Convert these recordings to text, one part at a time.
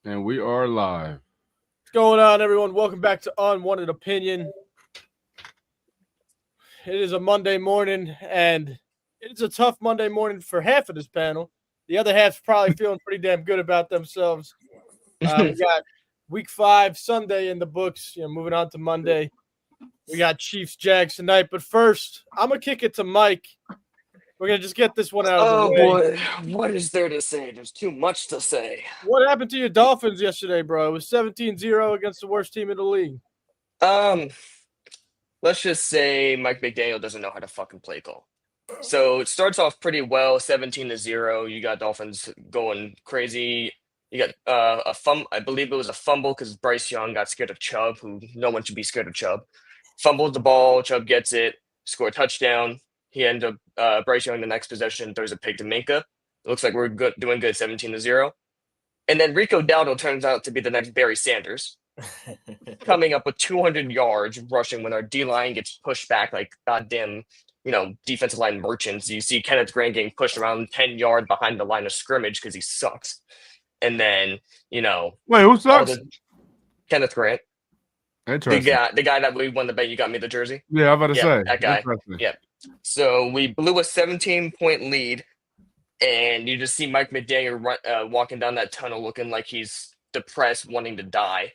And we are live. What's going on, everyone? Welcome back to Unwanted Opinion. It is a Monday morning, and it's a tough Monday morning for half of this panel. The other half's probably feeling pretty damn good about themselves. We got Week 5 Sunday in the books. Moving on to Monday. We got Chiefs Jags tonight, but first, I'm gonna kick it to Mike. We're gonna just get this one out of the Oh way. boy, what is there to say? There's too much to say. What happened to your Dolphins yesterday, bro? It was 17-0 against the worst team in the league. Um, let's just say Mike McDaniel doesn't know how to fucking play call. So it starts off pretty well, 17-0. You got Dolphins going crazy. You got I believe it was a fumble because Bryce Young got scared of Chubb, who no one should be scared of Chubb. Fumbled the ball, Chubb gets it, score a touchdown. He ends up Bryce Young the next possession throws a pick to Minka. It looks like we're doing good, 17-0. And then Rico Dowdle turns out to be the next Barry Sanders, coming up with 200 yards rushing when our D line gets pushed back like goddamn, defensive line merchants. You see Kenneth Grant getting pushed around 10 yards behind the line of scrimmage because he sucks. And then, Wait, who sucks? Kenneth Grant, Interesting. the guy that we won the bet. You got me the jersey. Yeah, I'm about to say that guy. Yeah. So we blew a 17-point lead. And you just see Mike McDaniel walking down that tunnel looking like he's depressed, wanting to die.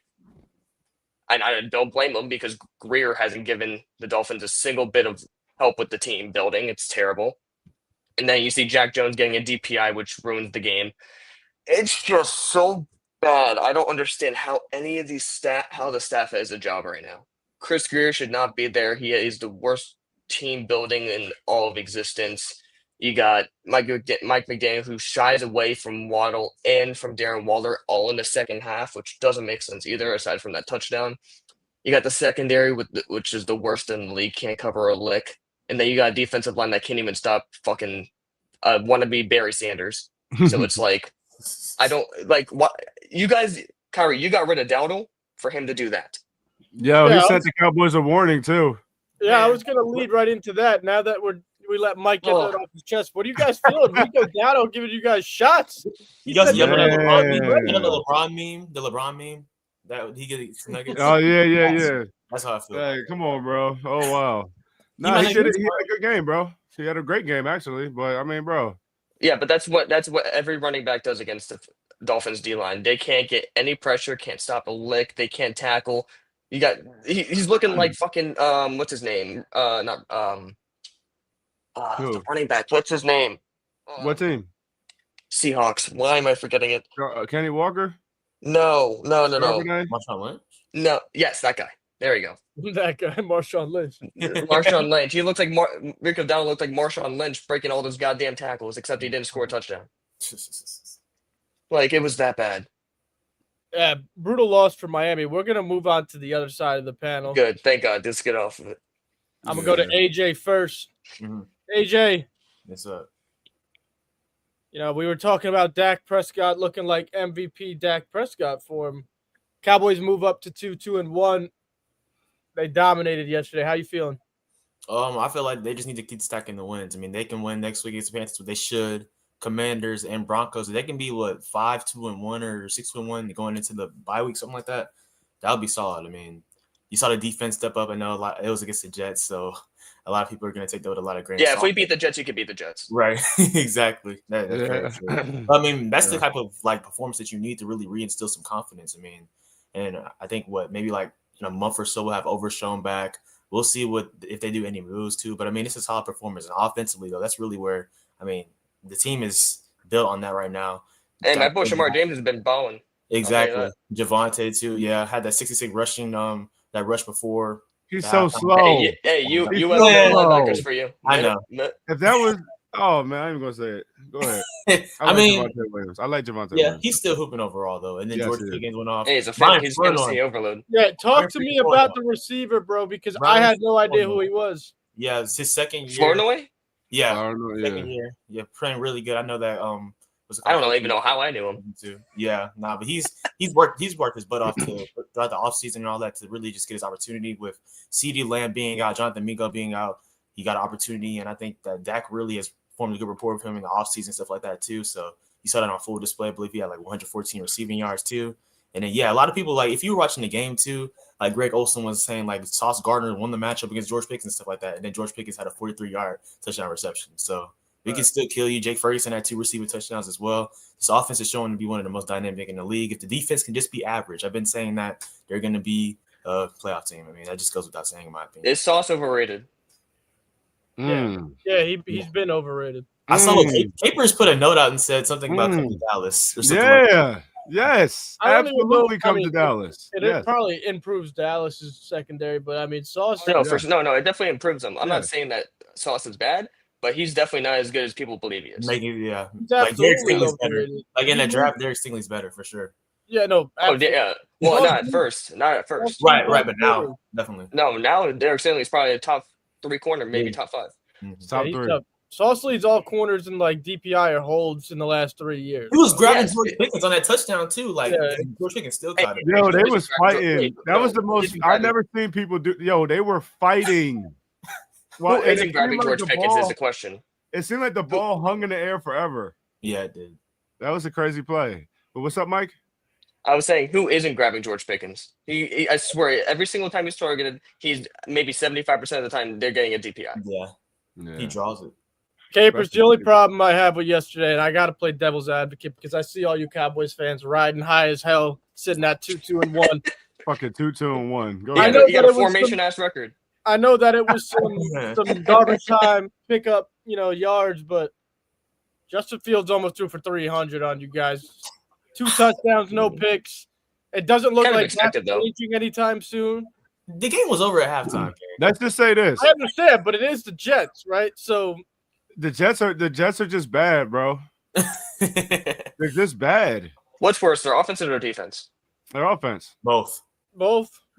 And I don't blame him because Greer hasn't given the Dolphins a single bit of help with the team building. It's terrible. And then you see Jack Jones getting a DPI, which ruins the game. It's just so bad. I don't understand how any of these how the staff has a job right now. Chris Greer should not be there. He is the worst team building in all of existence. You got Mike McDaniel, who shies away from Waddle and from Darren Waller all in the second half, which doesn't make sense either, aside from that touchdown. You got the secondary, which is the worst in the league, can't cover a lick. And then you got a defensive line that can't even stop fucking wannabe Barry Sanders. So it's like, I don't like what you guys, Kyrie, you got rid of Dowdle for him to do that. He sent the Cowboys a warning too. Yeah, I was gonna lead right into that. Now that we let Mike get that off his chest. What are you guys feeling? Rico Dowdle giving you guys shots. You guys remember the LeBron meme? The LeBron meme that he gets nuggets. Oh yeah. That's how I feel. Hey, come on, bro. Oh wow. No, he had a good game, bro. He had a great game actually, but I mean, bro. Yeah, but that's what every running back does against the Dolphins D line. They can't get any pressure, can't stop a lick, they can't tackle. You got he's looking like fucking what's his name? The running back. What's his name? What team? Seahawks. Why am I forgetting it? Kenny Walker? No. Marshawn Lynch? No. Yes, that guy. There you go. That guy, Marshawn Lynch. Marshawn Lynch. He looks like Rico Dowdle looked like Marshawn Lynch breaking all those goddamn tackles, except he didn't score a touchdown. Like, it was that bad. Yeah, brutal loss for Miami. We're going to move on to the other side of the panel. Good. Thank God. Let's get off of it. I'm going to go to AJ first. Mm-hmm. AJ. What's up? We were talking about Dak Prescott looking like MVP Dak Prescott for him. Cowboys move up to 2-1. They dominated yesterday. How you feeling? I feel like they just need to keep stacking the wins. I mean, they can win next week against the Panthers, but they should. Commanders and Broncos, they can be 5-2-1 or 6-1 going into the bye week, something like that. That would be solid. I mean, you saw the defense step up. I know it was against the Jets, so a lot of people are going to take that with a lot of grain. Yeah, if we beat the Jets, you could beat the Jets. Right, exactly. That's very true. I mean, that's the type of performance that you need to really reinstill some confidence. I mean, and I think maybe in a month or so we'll have Overshown back. We'll see if they do any moves too. But I mean, it's a solid performance. And offensively though, that's really where the team is built on that right now. And my boy Shamar James has been balling. Exactly. Javonte too. Yeah, had that 66 rushing that rush before. He's so slow. Hey, you linebackers for you. I know. If that was man, I'm even gonna say it. Go ahead. I like Javonte Williams. He's still hooping overall though. And then George Higgins went off. Hey, he's a fantasy overload. Yeah, talk to me about the receiver, bro, because I had no idea who he was. Yeah, it's his second year. Flournoy? Yeah, second year. Yeah, playing really good. I know that. I don't even know how I knew him. Too. Yeah, but he's worked his butt off throughout the offseason and all that to really just get his opportunity with CeeDee Lamb being out, Jonathan Mingo being out. He got an opportunity, and I think that Dak really has formed a good rapport with him in the offseason, stuff like that too. So You saw that on full display. I believe he had like 114 receiving yards too. And then, yeah, a lot of people, like, if you were watching the game too, like Greg Olson was saying, like, Sauce Gardner won the matchup against George Pickens and stuff like that. And then George Pickens had a 43-yard touchdown reception. So we can still kill you. Jake Ferguson had 2 receiving touchdowns as well. This offense is showing to be one of the most dynamic in the league. If the defense can just be average, I've been saying that they're going to be a playoff team. I mean, that just goes without saying, in my opinion. Is Sauce overrated? Yeah, he's been overrated. I saw Capers put a note out and said something about coming to Dallas or something like that. Yes, I don't even know. absolutely come to Dallas. It probably improves Dallas's secondary, but I mean, Sauce. No, it definitely improves them. I'm not saying that Sauce is bad, but he's definitely not as good as people believe he is. Like Derek Stingley's better. Like in that draft, Derek Stingley's better for sure. Yeah, no. Absolutely. Oh, yeah. Well, not at first. Right, but now, definitely. No, now Derek Stingley is probably a top 3 corner, maybe top 5. Top 3. Sauce leads all corners in like DPI or holds in the last 3 years. He was grabbing George Pickens on that touchdown too. Like George Pickens still caught it. Yo, they was fighting. That was the most I've never seen people do. Yo, they were fighting. Who isn't grabbing George Pickens is the question. It seemed like the ball hung in the air forever. Yeah, it did. That was a crazy play. But what's up, Mike? I was saying, who isn't grabbing George Pickens? I swear, every single time he's targeted, he's maybe 75% of the time they're getting a DPI. Yeah. He draws it. Capers, the only problem I have with yesterday, and I got to play devil's advocate because I see all you Cowboys fans riding high as hell, sitting at 2-2-1. Fucking 2-2-1. Go ahead. You got a formation-ass record. I know that it was some garbage time pickup, yards, but Justin Fields almost threw for 300 on you guys. 2 touchdowns, no picks. It doesn't look like that's changing anytime soon. The game was over at halftime. Let's just say this. I understand, but it is the Jets, right? So the Jets are just bad, bro. They're just bad. What's worse, their offense or their defense? Their offense. Both.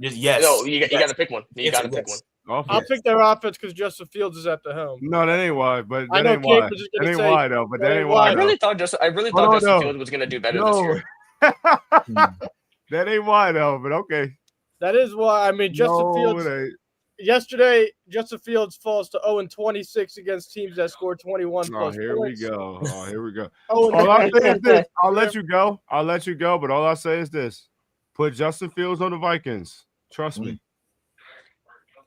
Yes. No, you got to pick one. You got to pick one. I'll pick their offense because Justin Fields is at the helm. No, that ain't why. But that ain't why. That ain't why though. But that ain't why. I really thought Justin Fields was gonna do better this year. That ain't why though. But okay. That is why. I mean, Justin Fields. Yesterday, Justin Fields falls to 0-26 against teams that scored 21 plus here points. We go. Here we go. All I say is this. I'll let you go. But all I say is this. Put Justin Fields on the Vikings. Trust me.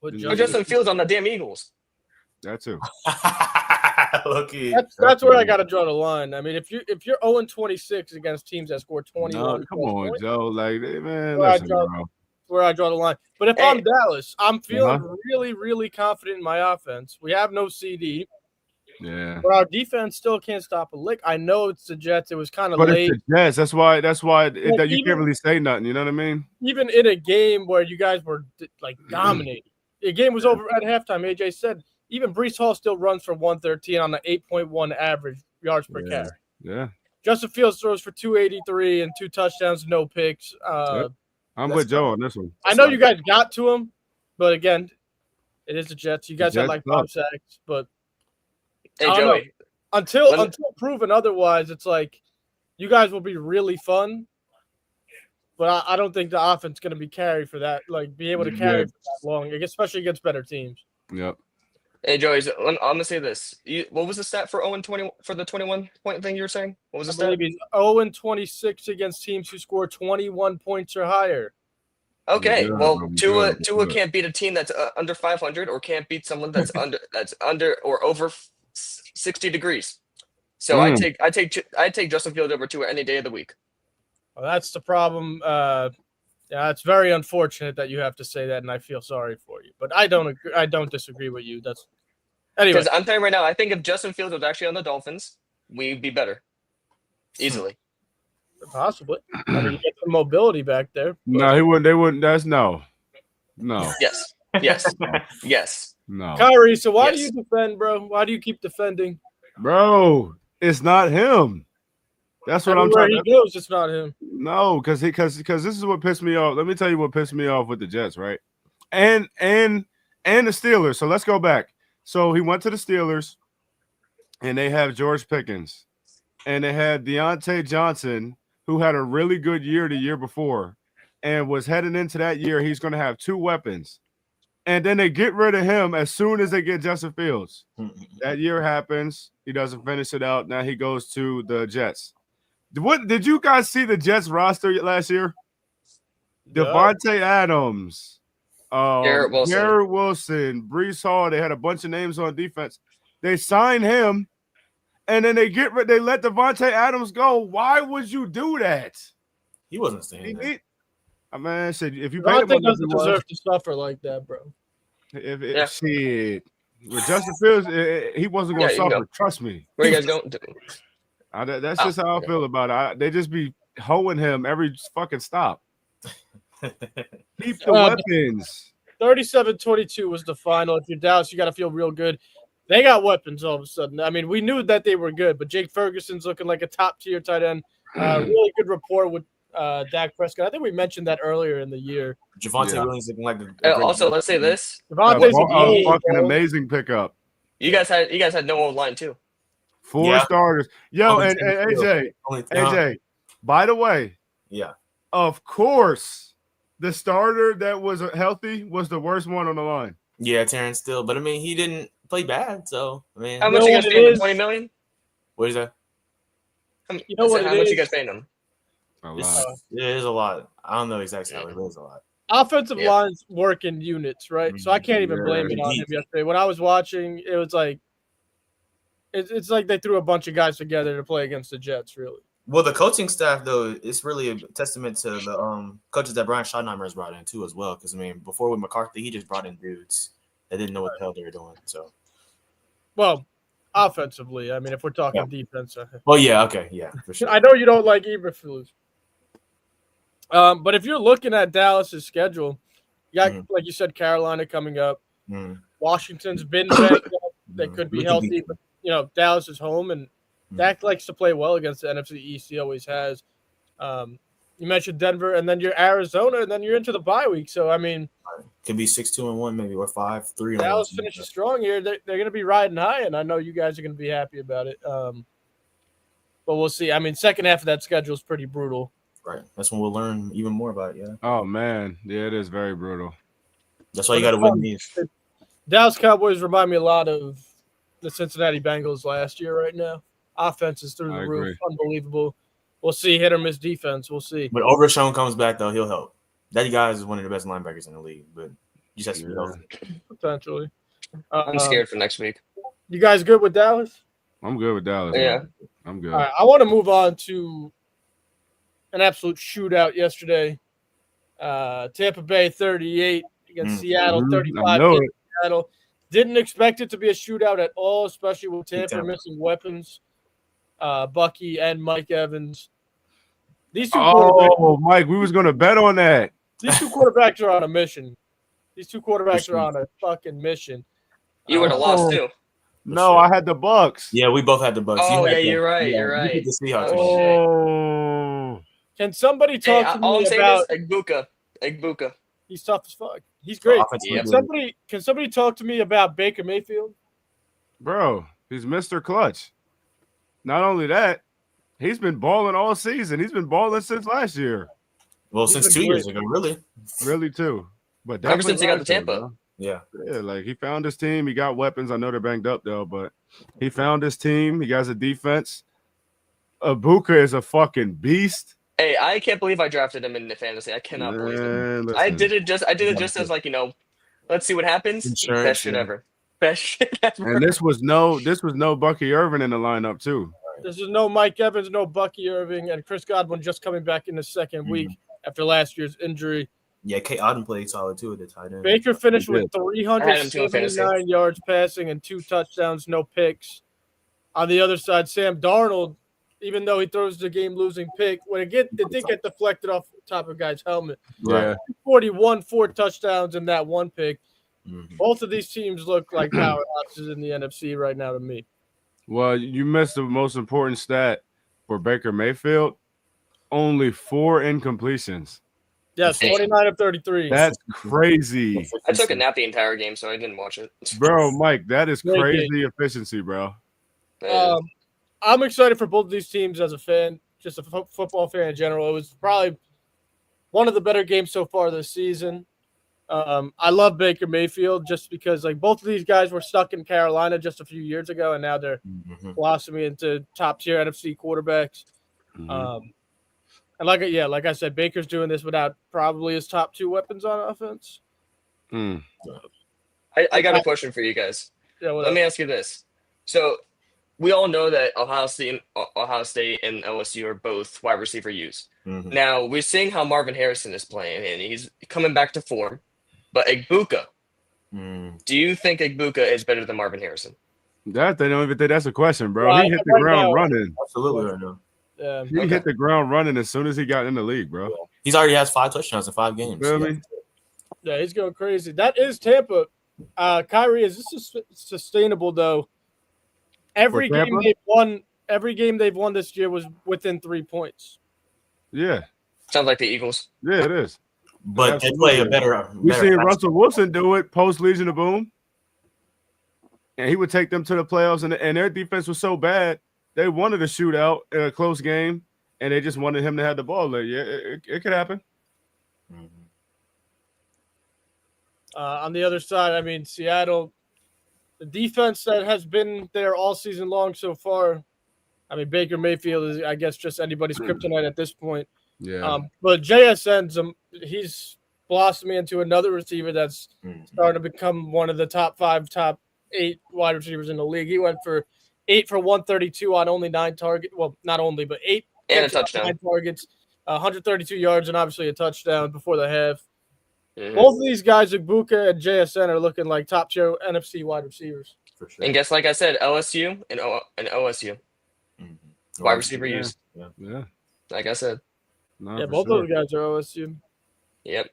Put Justin Fields on the damn Eagles. That too. That's where I got to draw the line. I mean, if you're 0-26 against teams that score 21, come on, points, Joe. Like, man, where I draw the line. But if I'm Dallas, I'm feeling really, really confident in my offense. We have no CD. Yeah. But our defense still can't stop a lick. I know it's the Jets. It was kind of late. It's the Jets. That's why you can't really say nothing. You know what I mean? Even in a game where you guys were like dominating. The game was over at halftime. AJ said even Breece Hall still runs for 113 on the 8.1 average yards per carry. Yeah. Justin Fields throws for 283 and 2 touchdowns, no picks. I'm with Joe on this one. I know you guys got to him, but again, it is the Jets. You guys had like 5 sacks, but Joey, until proven otherwise, it's like you guys will be really fun. But I don't think the offense is going to be carried for that, like be able to carry for that long, especially against better teams. Yep. Hey, Joey, I'm going to say this. What was the stat for 0-20 for the 21-point thing you were saying? What was the stat? 0-26 against teams who score 21 points or higher. Okay, well, Tua can't beat a team that's under 500 or can't beat someone that's under or over 60 degrees. So I take Justin Fields over Tua any day of the week. Well, that's the problem. It's very unfortunate that you have to say that, and I feel sorry for you. But I don't disagree with you. Anyway. Because I'm telling you right now, I think if Justin Fields was actually on the Dolphins, we'd be better. Easily. Possibly. I mean, you get some mobility back there. No, he wouldn't. They wouldn't. That's no. Yes. Yes. No. Kyrie, so why do you defend, bro? Why do you keep defending? Bro, it's not him. That's what I'm trying to. He goes, it's not him. No, because this is what pissed me off. Let me tell you what pissed me off with the Jets, right? And the Steelers. So let's go back. So he went to the Steelers, and they have George Pickens, and they had Deontay Johnson, who had a really good year the year before, and was heading into that year. He's going to have 2 weapons, and then they get rid of him as soon as they get Justin Fields. That year happens. He doesn't finish it out. Now he goes to the Jets. What did you guys see the Jets roster last year? Devontae Adams, Garrett Wilson, Brees Hall. They had a bunch of names on defense. They signed him, and then they let Devontae Adams go. Why would you do that? He wasn't saying that. I mean, said if you paid him, doesn't deserve to suffer like that, bro. Shit, with Justin Fields, he wasn't going to suffer. Trust me. Where you guys going? That's just how I feel about it. They just be hoeing him every fucking stop. Keep the weapons. 37-22 was the final. If you're Dallas, you got to feel real good. They got weapons all of a sudden. I mean, we knew that they were good, but Jake Ferguson's looking like a top-tier tight end. Really good rapport with Dak Prescott. I think we mentioned that earlier in the year. Javonte Williams looking like also, let's say this. Javonte's a fucking amazing pickup. You guys had no line too. 4 starters. Yo, and AJ, by the way, of course, the starter that was healthy was the worst one on the line. Yeah, Terrence Steele. But I mean, he didn't play bad. So I mean, how much you guys paying him? 20 million? What is that? How much you guys paying him? A lot. It is a lot. I don't know exactly how it is a lot. Offensive lines work in units, right? So I can't even blame it on him yesterday. When I was watching, it was like it's like they threw a bunch of guys together to play against the Jets, really. Well, the coaching staff, though, it's really a testament to the coaches that Brian Schottenheimer has brought in, too, as well. Because, I mean, before with McCarthy, he just brought in dudes that didn't know what the hell they were doing. So, well, offensively, I mean, if we're talking defense. Well, yeah, okay, yeah, for sure. I know you don't like Eberflus. But if you're looking at Dallas's schedule, you got, like you said, Carolina coming up. Washington's been banged up. They could be healthy, but, Dallas is home, and Dak likes to play well against the NFC East. He always has. You mentioned Denver, and then you're Arizona, and then you're into the bye week. So, I mean, could be 6-2-1, maybe, or 5-3. Dallas finishes strong here. They're going to be riding high, and I know you guys are going to be happy about it. But we'll see. I mean, second half of that schedule is pretty brutal. Right. That's when we'll learn even more about it. Yeah. Oh man, yeah, it is very brutal. That's why you got to win these. Dallas Cowboys remind me a lot of the Cincinnati Bengals last year. Right now, offense is through the roof, unbelievable. We'll see hit or miss defense. We'll see. But Overshown comes back though, he'll help. That guy is one of the best linebackers in the league. But you just have to be healthy. Potentially. I'm scared for next week. You guys good with Dallas? I'm good with Dallas. Yeah, man. I'm good. All right, I want to move on to an absolute shootout yesterday. Tampa Bay 38 against Seattle 35 against Seattle. Didn't expect it to be a shootout at all, especially with Tampa missing weapons. Bucky and Mike Evans. These two Mike, we was going to bet on that. These two quarterbacks are on a mission. These two quarterbacks are on a fucking mission. You would have lost too. No, I had the Bucks. Yeah, we both had the Bucks. Oh, yeah, you're right. You're right. The Seahawks. Can somebody talk to me about Egbuka? He's tough as fuck. He's great. Yeah. Can somebody talk to me about Baker Mayfield? Bro, he's Mr. Clutch. Not only that, he's been balling all season. He's been balling since last year. Well, since 2 years ago, really. Really, too. But ever since he got to Tampa. Yeah, like he found his team. He got weapons. I know they're banged up, though, but he found his team. He got a defense. Egbuka is a fucking beast. Hey, I can't believe I drafted him in the fantasy. I cannot believe it. Listen. I did it just as like, let's see what happens. Best shit ever. Best shit ever. And this was no Bucky Irvin in the lineup too. This is no Mike Evans, no Bucky Irving, and Chris Godwin just coming back in the second week after last year's injury. Yeah, Kate Auden played solid too at the tight end. Baker finished with 379 yards passing and 2 touchdowns, no picks. On the other side, Sam Darnold, even though he throws the game-losing pick, it did get deflected off the top of a guy's helmet. Yeah. 41, 4 touchdowns, and that 1 pick. Both of these teams look like powerhouses in the NFC right now to me. Well, you missed the most important stat for Baker Mayfield. Only 4 incompletions. Yes, 29 of 33. That's crazy. I took a nap the entire game, so I didn't watch it. Bro, Mike, that is crazy efficiency, bro. I'm excited for both of these teams as a fan, just a football fan in general. It was probably one of the better games so far this season. I love Baker Mayfield just because both of these guys were stuck in Carolina just a few years ago, and now they're blossoming into top-tier NFC quarterbacks. Mhm. And like I said, Baker's doing this without probably his top 2 weapons on offense. Mm. I got a question for you guys. Yeah, what Let up? me ask you this. So we all know that Ohio State and LSU are both wide receiver use. Mhm. Now we're seeing how Marvin Harrison is playing, and he's coming back to form. But Igbuka, Mm. do you think Igbuka is better than Marvin Harrison? That they don't even think that's a question, bro. Well, He hit the right ground now- running. Absolutely right now. He Okay. hit the ground running as soon as he got in the league, bro. He's already has 5 touchdowns in 5 games. Feel Yeah. me? Yeah, he's going crazy. That is Tampa. Kyrie, is this sustainable though? Every For game Tampa? they've won this year was within 3 points. Yeah, Sounds like the Eagles. yeah, it is. But they play a better. We better seen pass- Russell Wilson do it post Legion of Boom, and he would take them to the playoffs, and their defense was so bad they wanted a shootout in a close game, and they just wanted him to have the ball. Like, yeah, it could happen. Mhm. On the other side, I mean, Seattle, the defense that has been there all season long so far. I mean, Baker Mayfield is, I guess, just anybody's kryptonite at this point. Yeah, But JSN's he's blossoming into another receiver that's Mhm. starting to become one of the top 5, top 8 wide receivers in the league. He went for 8 for 132 on only 9 targets. Well, not only, but 8 And a catches on touchdown. 9 targets, 132 yards, and obviously a touchdown before the half. Mhm. Both of these guys, Igbuka and JSN, are looking like top tier NFC wide receivers. For sure. And guess, like I said, LSU and OSU Mhm. wide receiver yeah. use. yeah. Like I said, No, Yeah, for both sure. of the guys are OSU. yep.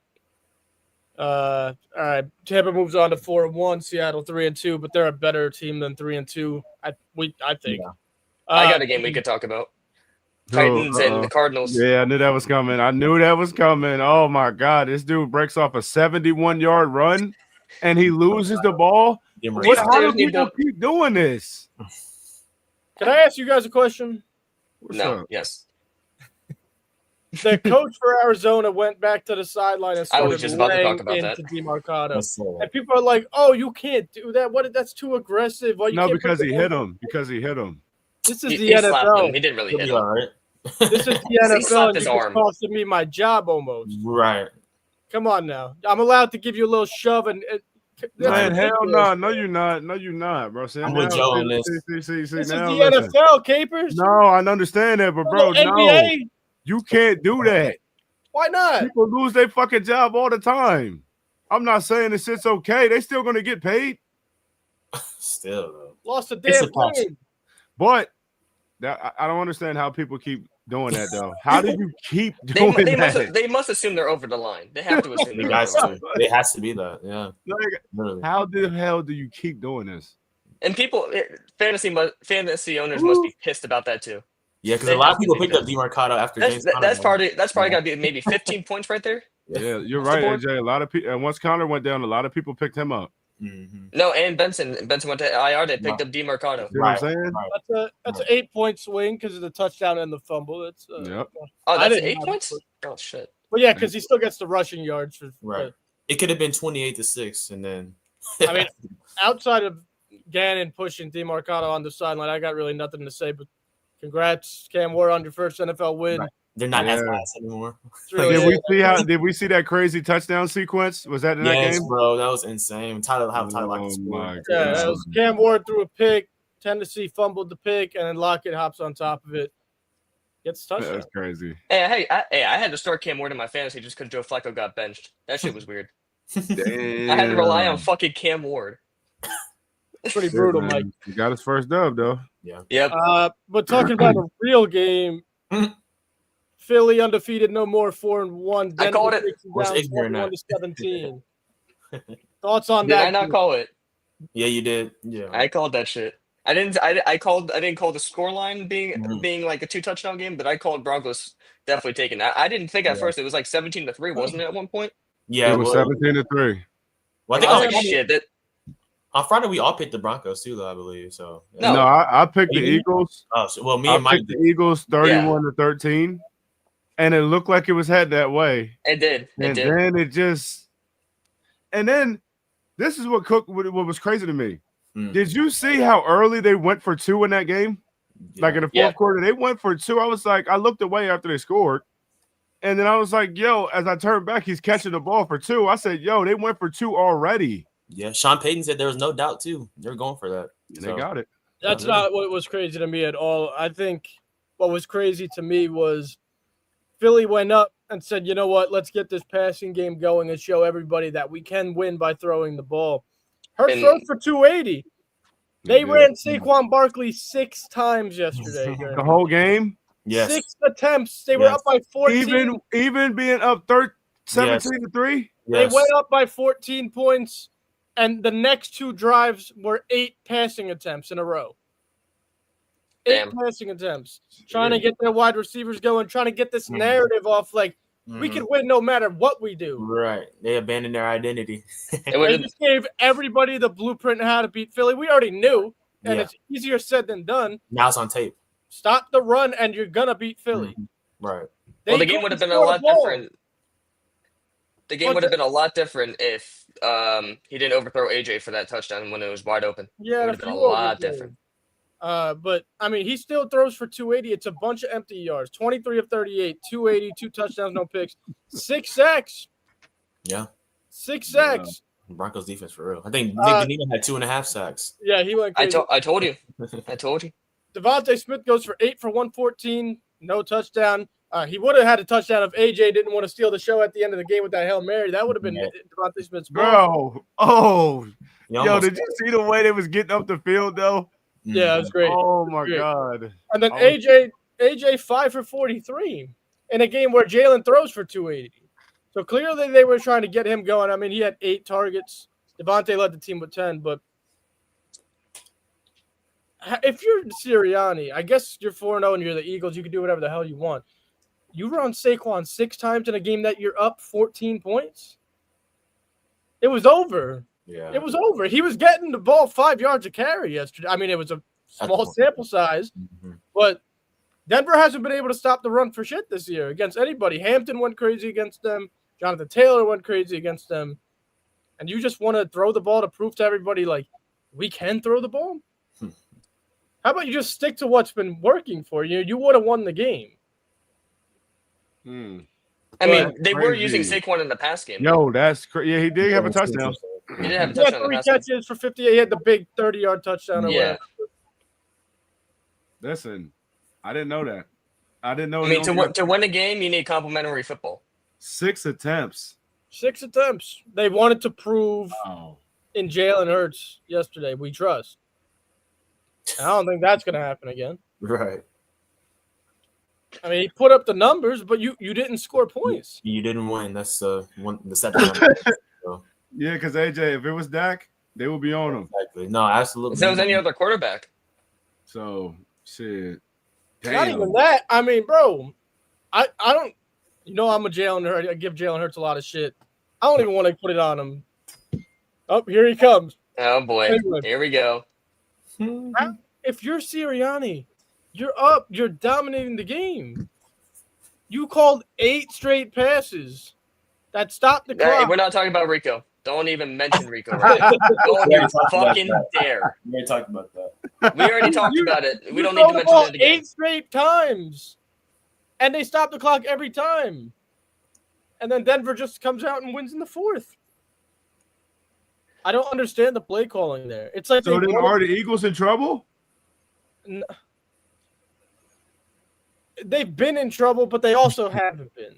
All right, Tampa moves on to 4-1. Seattle 3-2, but they're a better team than 3-2. I think. Yeah. I got a game we could talk about. Titans and the Cardinals. Yeah, I knew that was coming. Oh my God, this dude breaks off a 71-yard run, and he loses the ball. Give him a These How respect. do players need people to- keep doing this? Can I ask you guys a question? What's No, up? yes. The coach for Arizona went back to the sideline and I started was just about to laying talk about that. into DeMarcado. Let's say that. And people are like, "Oh, you can't do that. That's too aggressive." Well, you No, can't because put he the- hit him. Because he hit him. This is He the slapped NFL. him. He didn't really He'll hit be him. all right. This is the He NFL. slapped And his you're just arm. costing me my job almost. Right. Come on now. I'm allowed to give you a little shove and. That's Man, hell ridiculous. no. No, you're not. No, you're not, bro. See, I'm now, with Joe on this. see, This is now, the listen. NFL, Capers. No, I understand that, but bro, The no. NBA. You can't do that. Why not? People lose their fucking job all the time. I'm not saying this shit's okay. They still gonna get paid, Still, though. Lost a It's damn a catch. game. but I don't understand how people keep doing that though. How do you keep They, doing they that? must assume they're over the line. They have to assume They they're guys over the line. to. It has to be that. Yeah. Like, Literally. how the hell do you keep doing this? And people, fantasy owners must be pissed about that too. Yeah, because They a lot have of to people think picked up that. DeMarcado after James Conner. That's probably got to be maybe 15 points right there. Yeah, you're What's the right, board? AJ. A lot of people. And once Connor went down, a lot of people picked him up. Mhm. No, and Benson went to IR. They picked up DeMarcado. See what I'm saying? That's an 8-point swing because of the touchdown and the fumble. That's Yep. Oh, I that's didn't 8 have points. it. Oh shit. But yeah, because he still gets the rushing yards. For, Right. It could have been 28-6, and then. I mean, outside of Gannon pushing DeMarcado on the sideline, I got really nothing to say. But congrats, Cam Ward, on your first NFL win. Right. They're not as Yeah. fast anymore. It's really Did we see that crazy touchdown sequence? Was that in that Yes, game? bro, that was insane. Tyler Oh Lockett scored. my Yeah, God. that was Cam Ward threw a pick. Tennessee fumbled the pick, and then Lockett hops on top of it. Gets a touchdown. That's crazy. Hey, I had to start Cam Ward in my fantasy just because Joe Flacco got benched. That shit was weird. Damn. I had to rely on fucking Cam Ward. Pretty Shit, brutal, man. Mike. He got his first dub though. Yep. But talking about a real game, Philly undefeated, no more 4-1. I called it. Was ignorant down at. 21-17. Thoughts on Did that? I not call it? Yeah, you did. Yeah. I called that shit. I didn't call the score line being Mhm. being like a 2-touchdown game, but I called Broncos definitely taking. I didn't think at Yeah. first it was like 17-3, wasn't it at one point? Yeah, It was well, 17-3. well, I I think was like, on, shit. That on Friday we all picked the Broncos too, though, I believe. So No. No, I picked the You didn't? Eagles. Oh, so, well, me I and Mike picked did. the Eagles 31-13, and it looked like it was head that way. it did. It And did. then it just, and then this is what was crazy to me. Mm. Did you see how early they went for 2 in that game? Like in the fourth Yeah. quarter, they went for 2. I was like, I looked away after they scored. And then I was like, yo, as I turned back, he's catching the ball for 2. I said, yo, they went for 2 already. Yeah, Sean Payton said there was no doubt too. They're going for that. And they got it. That's not what was crazy to me at all. I think what was crazy to me was Philly went up and said, you know what, let's get this passing game going and show everybody that we can win by throwing the ball. Hurts throws for 280. They ran Saquon Barkley 6 times yesterday. The whole game? Yes. 6 attempts. They were up by 14. Even being up 17-3? They went up by 14 points, and the next 2 drives were 8 passing attempts in a row. 8 passing attempts. Trying to get their wide receivers going, trying to get this narrative off like, we can win no matter what we do. Right. They abandoned their identity. They just gave everybody the blueprint on how to beat Philly. We already knew, and it's easier said than done. Now it's on tape. Stop the run, and you're going to beat Philly. Right. Well, the game would have been a lot different. The game would have been a lot different if he didn't overthrow AJ for that touchdown when it was wide open. Yeah, it would have been a lot different. But I mean, he still throws for 280. It's a bunch of empty yards. 23 of 38, 280, 2 touchdowns, no picks, 6 sacks. Yeah. 6 sacks. Broncos defense for real. I think Nick Bonino had 2.5 sacks. Yeah, he went crazy. I told you. I told you. Devontae Smith goes for 8 for 114, no touchdown. He would have had a touchdown if AJ didn't want to steal the show at the end of the game with that Hail Mary. That would have been Devontae Smith's ball. Bro. Yo, did you see the way they was getting up the field, though? Yeah, it was great. Oh, my God. And then AJ 5 for 43 in a game where Jalen throws for 280. So clearly they were trying to get him going. I mean, he had 8 targets. Devontae led the team with 10, but if you're Sirianni, I guess you're 4-0 and you're the Eagles. You can do whatever the hell you want. You run Saquon 6 times in a game that you're up 14 points. It was over. Yeah. It was over. He was getting the ball 5 yards a carry yesterday. I mean, it was a small sample size, but Denver hasn't been able to stop the run for shit this year against anybody. Hampton went crazy against them. Jonathan Taylor went crazy against them. And you just want to throw the ball to prove to everybody, like, we can throw the ball? How about you just stick to what's been working for you? You would have won the game. I mean, they were using Saquon in the pass game. Yo, that's crazy. Yeah, he did have a touchdown. He did have a He had touchdown. 3 catches for 58. He had the big 30-yard touchdown. Yeah. Listen, I didn't know that. I didn't know. I mean, to win a game, you need complimentary football. 6 attempts. 6 attempts. They wanted to prove in Jalen Hurts yesterday, we trust. I don't think that's going to happen again. Right. I mean, he put up the numbers, but you didn't score points. You didn't win. That's the second one. So. Yeah, because AJ, if it was Dak, they would be on him. Exactly. No, absolutely. If that was any other quarterback. So, shit. Damn. Not even that. I mean, bro, I don't – I'm a Jalen Hurts. I give Jalen Hurts a lot of shit. I don't even want to put it on him. Oh, here he comes. Oh, boy. Anyway. Here we go. If you're Sirianni, you're up. You're dominating the game. You called 8 straight passes that stopped the clock. Hey, we're not talking about Rico. Don't even mention Rico right now. Don't you fucking dare. We already talked about that. We already talked about it. We don't need to mention it again. 8 straight times. And they stop the clock every time. And then Denver just comes out and wins in the 4th. I don't understand the play calling there. It's like so then are the Eagles in trouble? They've been in trouble, but they also haven't been.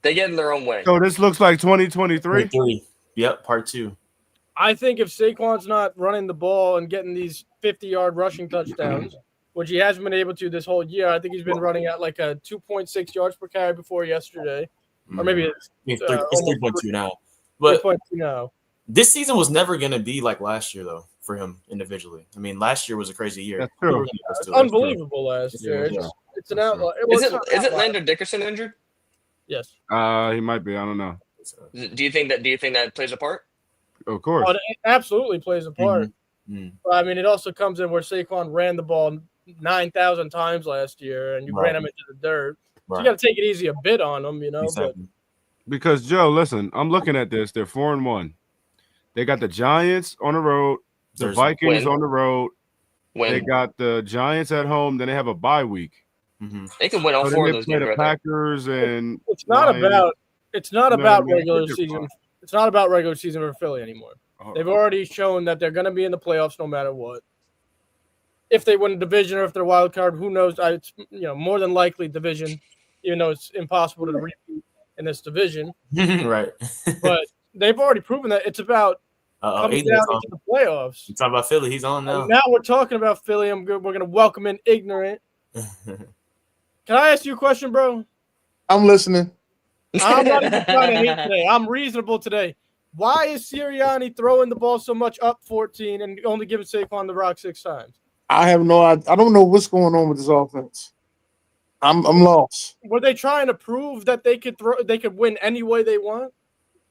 They get in their own way. So this looks like 2023? Yep, part 2. I think if Saquon's not running the ball and getting these 50-yard rushing touchdowns, which he hasn't been able to this whole year, I think he's been running at like a 2.6 yards per carry before yesterday. Or maybe it's 3.2 now. But 3.2 now. This season was never going to be like last year, though, for him individually. I mean, last year was a crazy year. That's true. It's unbelievable last year. It's an outlier. Is it Landon Dickerson injured? Yes. He might be. I don't know. Do you think that plays a part? Of course. Oh, it absolutely plays a part. But, I mean, it also comes in where Saquon ran the ball 9,000 times last year, and you ran him into the dirt. So you got to take it easy a bit on him, Exactly. But because, Joe, listen, I'm looking at this. They're 4-1. They got the Giants on the road, the Vikings on the road, They got the Giants at home. Then they have a bye week. They can win all So four then of they those play games. the Right Packers and It's not Lions. about. It's not about man, regular they're season. fine. It's not about regular season for Philly anymore. Oh, They've already shown that they're going to be in the playoffs no matter what. If they win a division or if they're a wild card, who knows? It's more than likely division, even though it's impossible to repeat in this division. Right. But they've already proven that it's about coming down into the playoffs. You talking about Philly? He's on now. And now we're talking about Philly. We're going to welcome in Ignorant. Can I ask you a question, bro? I'm listening. I'm not even trying to hate today. I'm reasonable today. Why is Sirianni throwing the ball so much up 14 and only giving Saquon the rock 6 times? I have no idea. I don't know what's going on with this offense. I'm lost. Were they trying to prove that they could win any way they want?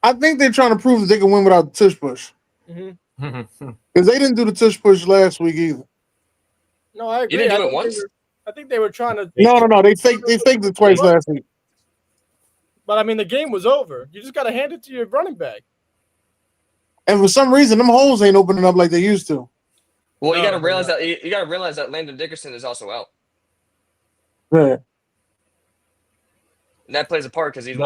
I think they're trying to prove that they can win without the tush push. Mm-hmm. Because they didn't do the tush push last week either. No, I agree. You didn't do it once? I think they were trying to. No. They faked it twice last week. But I mean, the game was over. You just got to hand it to your running back. And for some reason, them holes ain't opening up like they used to. Well, you No, got to realize that you got to realize that Landon Dickerson is also out. Yeah. And that plays a part because he's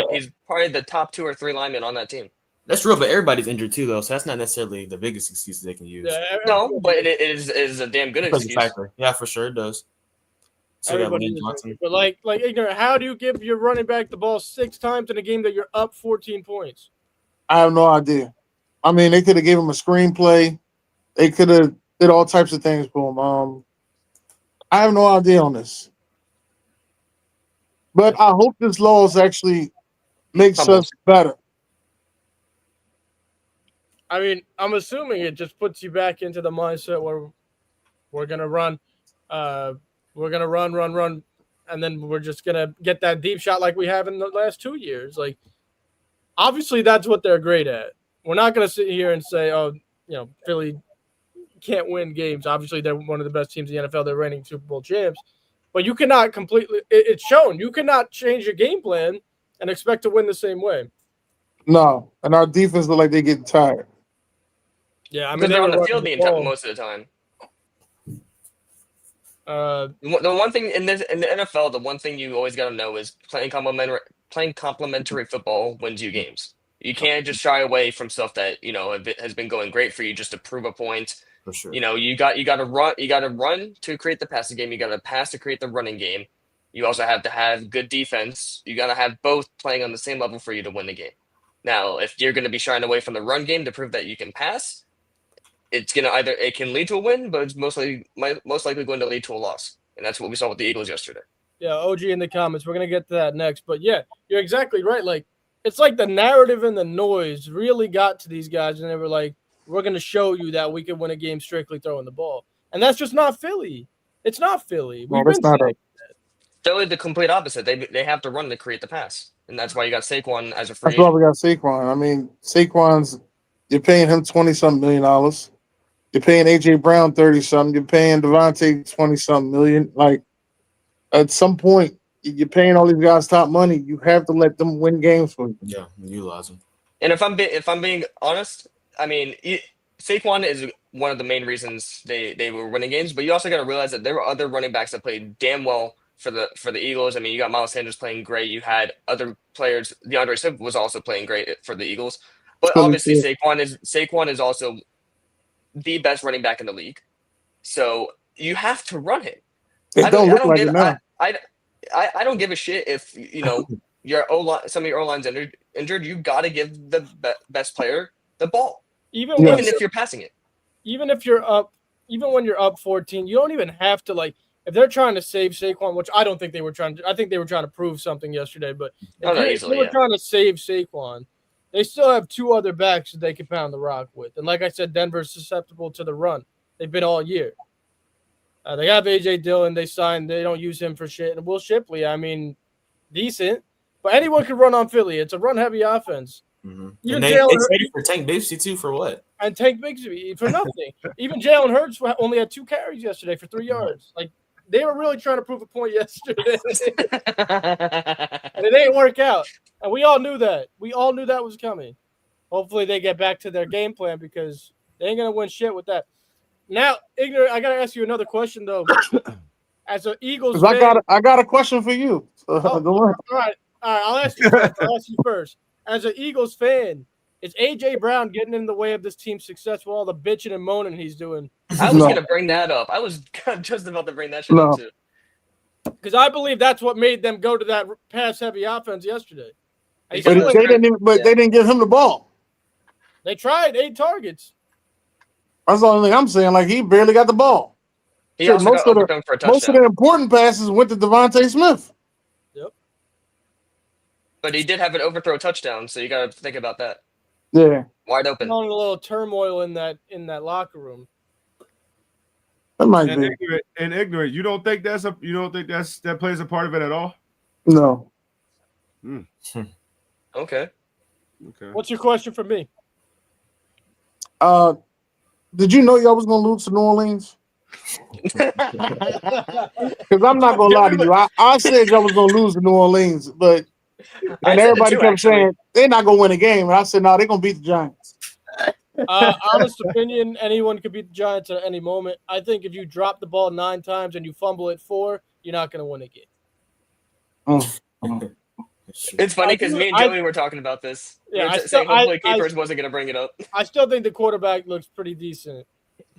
probably the top 2 or 3 linemen on that team. That's real, but everybody's injured too, though, so that's not necessarily the biggest excuse they can use. Yeah, No, but it is a damn good excuse. Factor. Yeah, for sure it does. So you got everybody Lane is Johnson. injured. But like Ignorant, how do you give your running back the ball 6 times in a game that you're up 14 points? I have no idea. I mean, they could have gave him a screenplay. They could have did all types of things for him. I have no idea on this. But I hope this loss actually makes us better. I mean, I'm assuming it just puts you back into the mindset where we're gonna run, run, and then we're just gonna get that deep shot like we have in the last 2 years. Like, obviously, that's what they're great at. We're not gonna sit here and say, "Oh, Philly can't win games." Obviously, they're one of the best teams in the NFL. They're reigning Super Bowl champs, but you cannot completely. It's shown you cannot change your game plan and expect to win the same way. No, and our defense look like they getting tired. Yeah, I Because mean they're on were the field ball. most of the time. Uh, The one thing in the NFL, the one thing you always got to know is playing complementary football wins you games. You can't just shy away from stuff that has been going great for you just to prove a point. For sure. You got to run to create the passing game. You got to pass to create the running game. You also have to have good defense. You got to have both playing on the same level for you to win the game. Now, if you're going to be shying away from the run game to prove that you can pass, it can lead to a win, but it's most likely going to lead to a loss. And that's what we saw with the Eagles yesterday. Yeah, OG in the comments. We're going to get to that next. But yeah, you're exactly right. Like, it's like the narrative and the noise really got to these guys, and they were like, we're going to show you that we can win a game strictly throwing the ball. And that's just not Philly. It's not Philly. No, that's not it. Philly, the complete opposite. They have to run to create the pass. And that's why you got Saquon as a free That's why agent. we got Saquon. I mean, you're paying him $20-something million. You're paying AJ Brown 30-something. You're paying Devontae 20-something million. Like, at some point, you're paying all these guys top money. You have to let them win games for you. Yeah, utilize them. And if I'm being honest, I mean, Saquon is one of the main reasons they were winning games. But you also got to realize that there were other running backs that played damn well for the Eagles. I mean, you got Miles Sanders playing great. You had other players. DeAndre Swift was also playing great for the Eagles. But obviously, Saquon is also the best running back in the league. So you have to run him. It don't look like it now. I don't give a shit if your O-line, some of your O-line's injured. You got to give the best player the ball, even if you're passing it. Even when you're up 14, you don't even have to like. If they're trying to save Saquon, which I don't think they were trying to. I think they were trying to prove something yesterday. But if they were trying to save Saquon, they still have 2 other backs that they can pound the rock with. And like I said, Denver's susceptible to the run. They've been all year. They have A.J. Dillon. They signed. They don't use him for shit. And Will Shipley, I mean, decent. But anyone can run on Philly. It's a run-heavy offense. Mm-hmm. And they traded for Tank Bigsby, too, for what? And Tank Bigsby for nothing. Even Jalen Hurts only had 2 carries yesterday for 3 yards. Like, they were really trying to prove a point yesterday. And it didn't work out. And we all knew that. We all knew that was coming. Hopefully they get back to their game plan because they ain't going to win shit with that. Now, ignorant. I gotta ask you another question though. As an Eagles 'Cause fan, I got a question for you. Oh, Go on. all right. I'll ask you first. As an Eagles fan, is AJ Brown getting in the way of this team's success with all the bitching and moaning he's doing? I was No. gonna bring that up. I was just about to bring that shit up No. too. Because I believe that's what made them go to that pass-heavy offense yesterday. But But Look, they didn't even, yeah. they didn't give him the ball. They tried 8 targets. That's the only thing I'm saying. Like he barely got the ball. He Shit, also most got of the- overthrown for a Most of touchdown. the important passes went to Devontae Smith. But he did have an overthrow touchdown, so you gotta think about that. Yeah, Wide open. On a little turmoil in that locker room. that might And be. ignorant. You don't think that plays a part of it at all? No. Okay. Okay. What's your question for me? Did you know y'all was gonna lose to New Orleans? Because I'm not gonna lie to you. I said y'all was gonna lose to New Orleans, but I and said it everybody too, kept actually. saying they're not gonna win a game. And I said, no, they're gonna beat the Giants. Honest opinion, anyone could beat the Giants at any moment. I think if you drop the ball 9 times and you fumble it 4, you're not going to win a game. It's funny because me and I- Joey were talking about this. Yeah, we were I saying still- hopefully I- Capers wasn't gonna bring it up. I still think the quarterback looks pretty decent,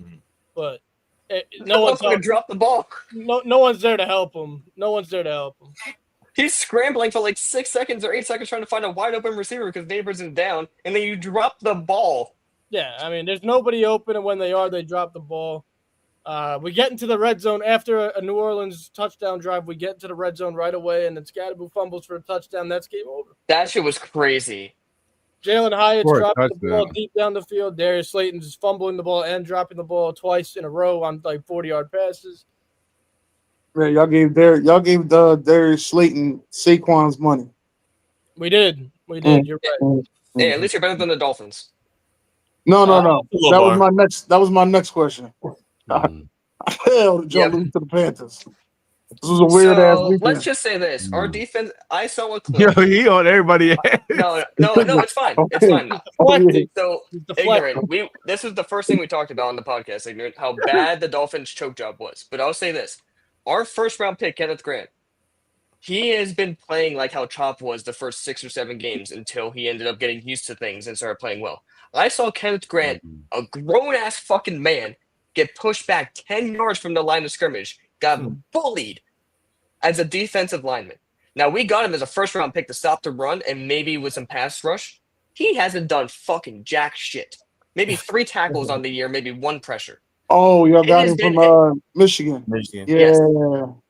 Mhm. but no one's gonna drop the ball. no one's there to help him. No one's there to help him. He's scrambling for like 6 seconds or 8 seconds trying to find a wide open receiver because Neighbors is down, and then you drop the ball. Yeah, I mean, there's nobody open, and when they are, they drop the ball. We get into the red zone after a New Orleans touchdown drive. We get into the red zone right away, and then Scatterboo fumbles for a touchdown. That's game over. That shit was crazy. Jalen Hyatt's For a dropping the ball touchdown. deep down the field. Darius Slayton's fumbling the ball and dropping the ball twice in a row on like 40-yard passes. Yeah, y'all gave Darius Slayton Saquon's money. We did. You're right. Hey, at least you're better than the Dolphins. No. Low That was bar. my next question. Mhm. Hell, did y'all Yeah. lose to the Panthers? This was a weird ass So weekend. let's just say this: our Mm. defense. I saw a Yo, clip. he on everybody. No, it's fine. It's fine. Deflecting. So He's deflecting. ignorant. This was the first thing we talked about on the podcast. Ignorant how bad the Dolphins choke job was. But I'll say this: our first round pick, Kenneth Grant, he has been playing like how Chop was the first 6 or 7 games until he ended up getting used to things and started playing well. I saw Kenneth Grant, a grown ass fucking man, get pushed back 10 yards from the line of scrimmage, got bullied as a defensive lineman. Now we got him as a first round pick to stop the run and maybe with some pass rush. He hasn't done fucking jack shit. Maybe 3 tackles on the year, maybe 1 pressure. Oh, y'all got It him has from Michigan. Michigan. Yeah. Yes.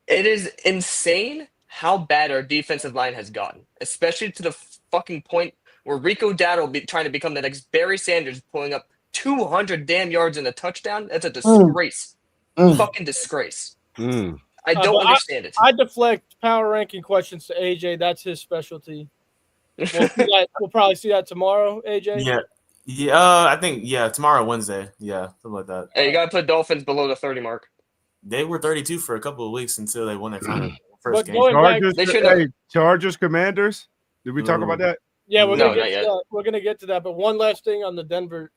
It is insane how bad our defensive line has gotten, especially to the fucking point where Rico Dowdle will be trying to become the next Barry Sanders, pulling up 200 damn yards in a touchdown. That's a disgrace. Fucking disgrace. Mm. I don't but understand it. I deflect power ranking questions to AJ. That's his specialty. We'll probably see that tomorrow, AJ. Yeah. I think tomorrow, Wednesday. Yeah, something like that. Hey, you gotta put Dolphins below the 30 mark. They were 32 for a couple of weeks until they won their final first But game. going back, Chargers, They should've- Chargers, Commanders. Did we talk about that? yeah, we're No, gonna not get yet. to that. We're gonna get to that. But one last thing on the Denver,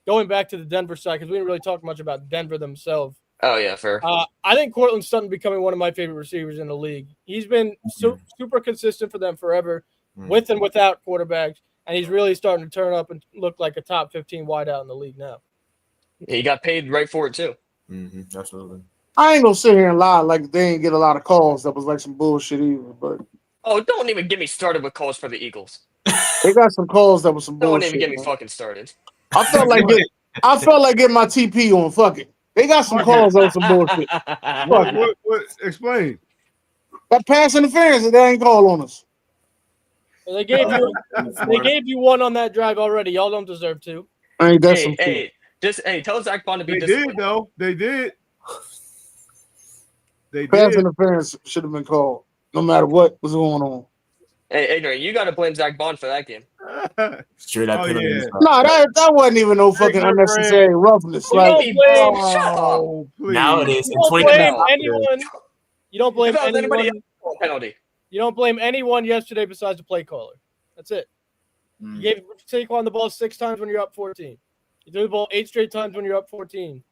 going back to the Denver side, because we didn't really talk much about Denver themselves. Oh yeah, fair. I think Cortland Sutton becoming one of my favorite receivers in the league. He's been super consistent for them forever, with and without quarterbacks, and he's really starting to turn up and look like a top 15 wideout in the league now. He got paid right for it too. Absolutely. I ain't gonna sit here and lie like they ain't get a lot of calls. That was like some bullshit either. But Oh, don't even get me started with calls for the Eagles. they got some calls that was some Don't bullshit. even get me man. fucking started. I felt like getting my TP on. Fuck it. They got some calls that was some bullshit. What? Explain. That pass interference that they ain't call on us. And they gave you one on that drive already. Y'all don't deserve to. Ain't that some shit? Tell Zach Bond to be They disciplined. did though. They did. They Pass did. interference should have been called, no matter what was going on. Hey, ignorant, you got to blame Zach Bond for that game. Sure, that Oh, penalty. yeah. No, that wasn't even no fucking Ignorant unnecessary roughness. You Like, don't blame, Shut up. Oh, please. Now it is. you In don't 20 blame minutes. anyone. You don't blame If that was anybody anyone. else, penalty. You don't blame anyone yesterday besides the play caller. That's it. You gave Saquon the ball 6 times when you're up 14. You threw the ball 8 straight times when you're up 14.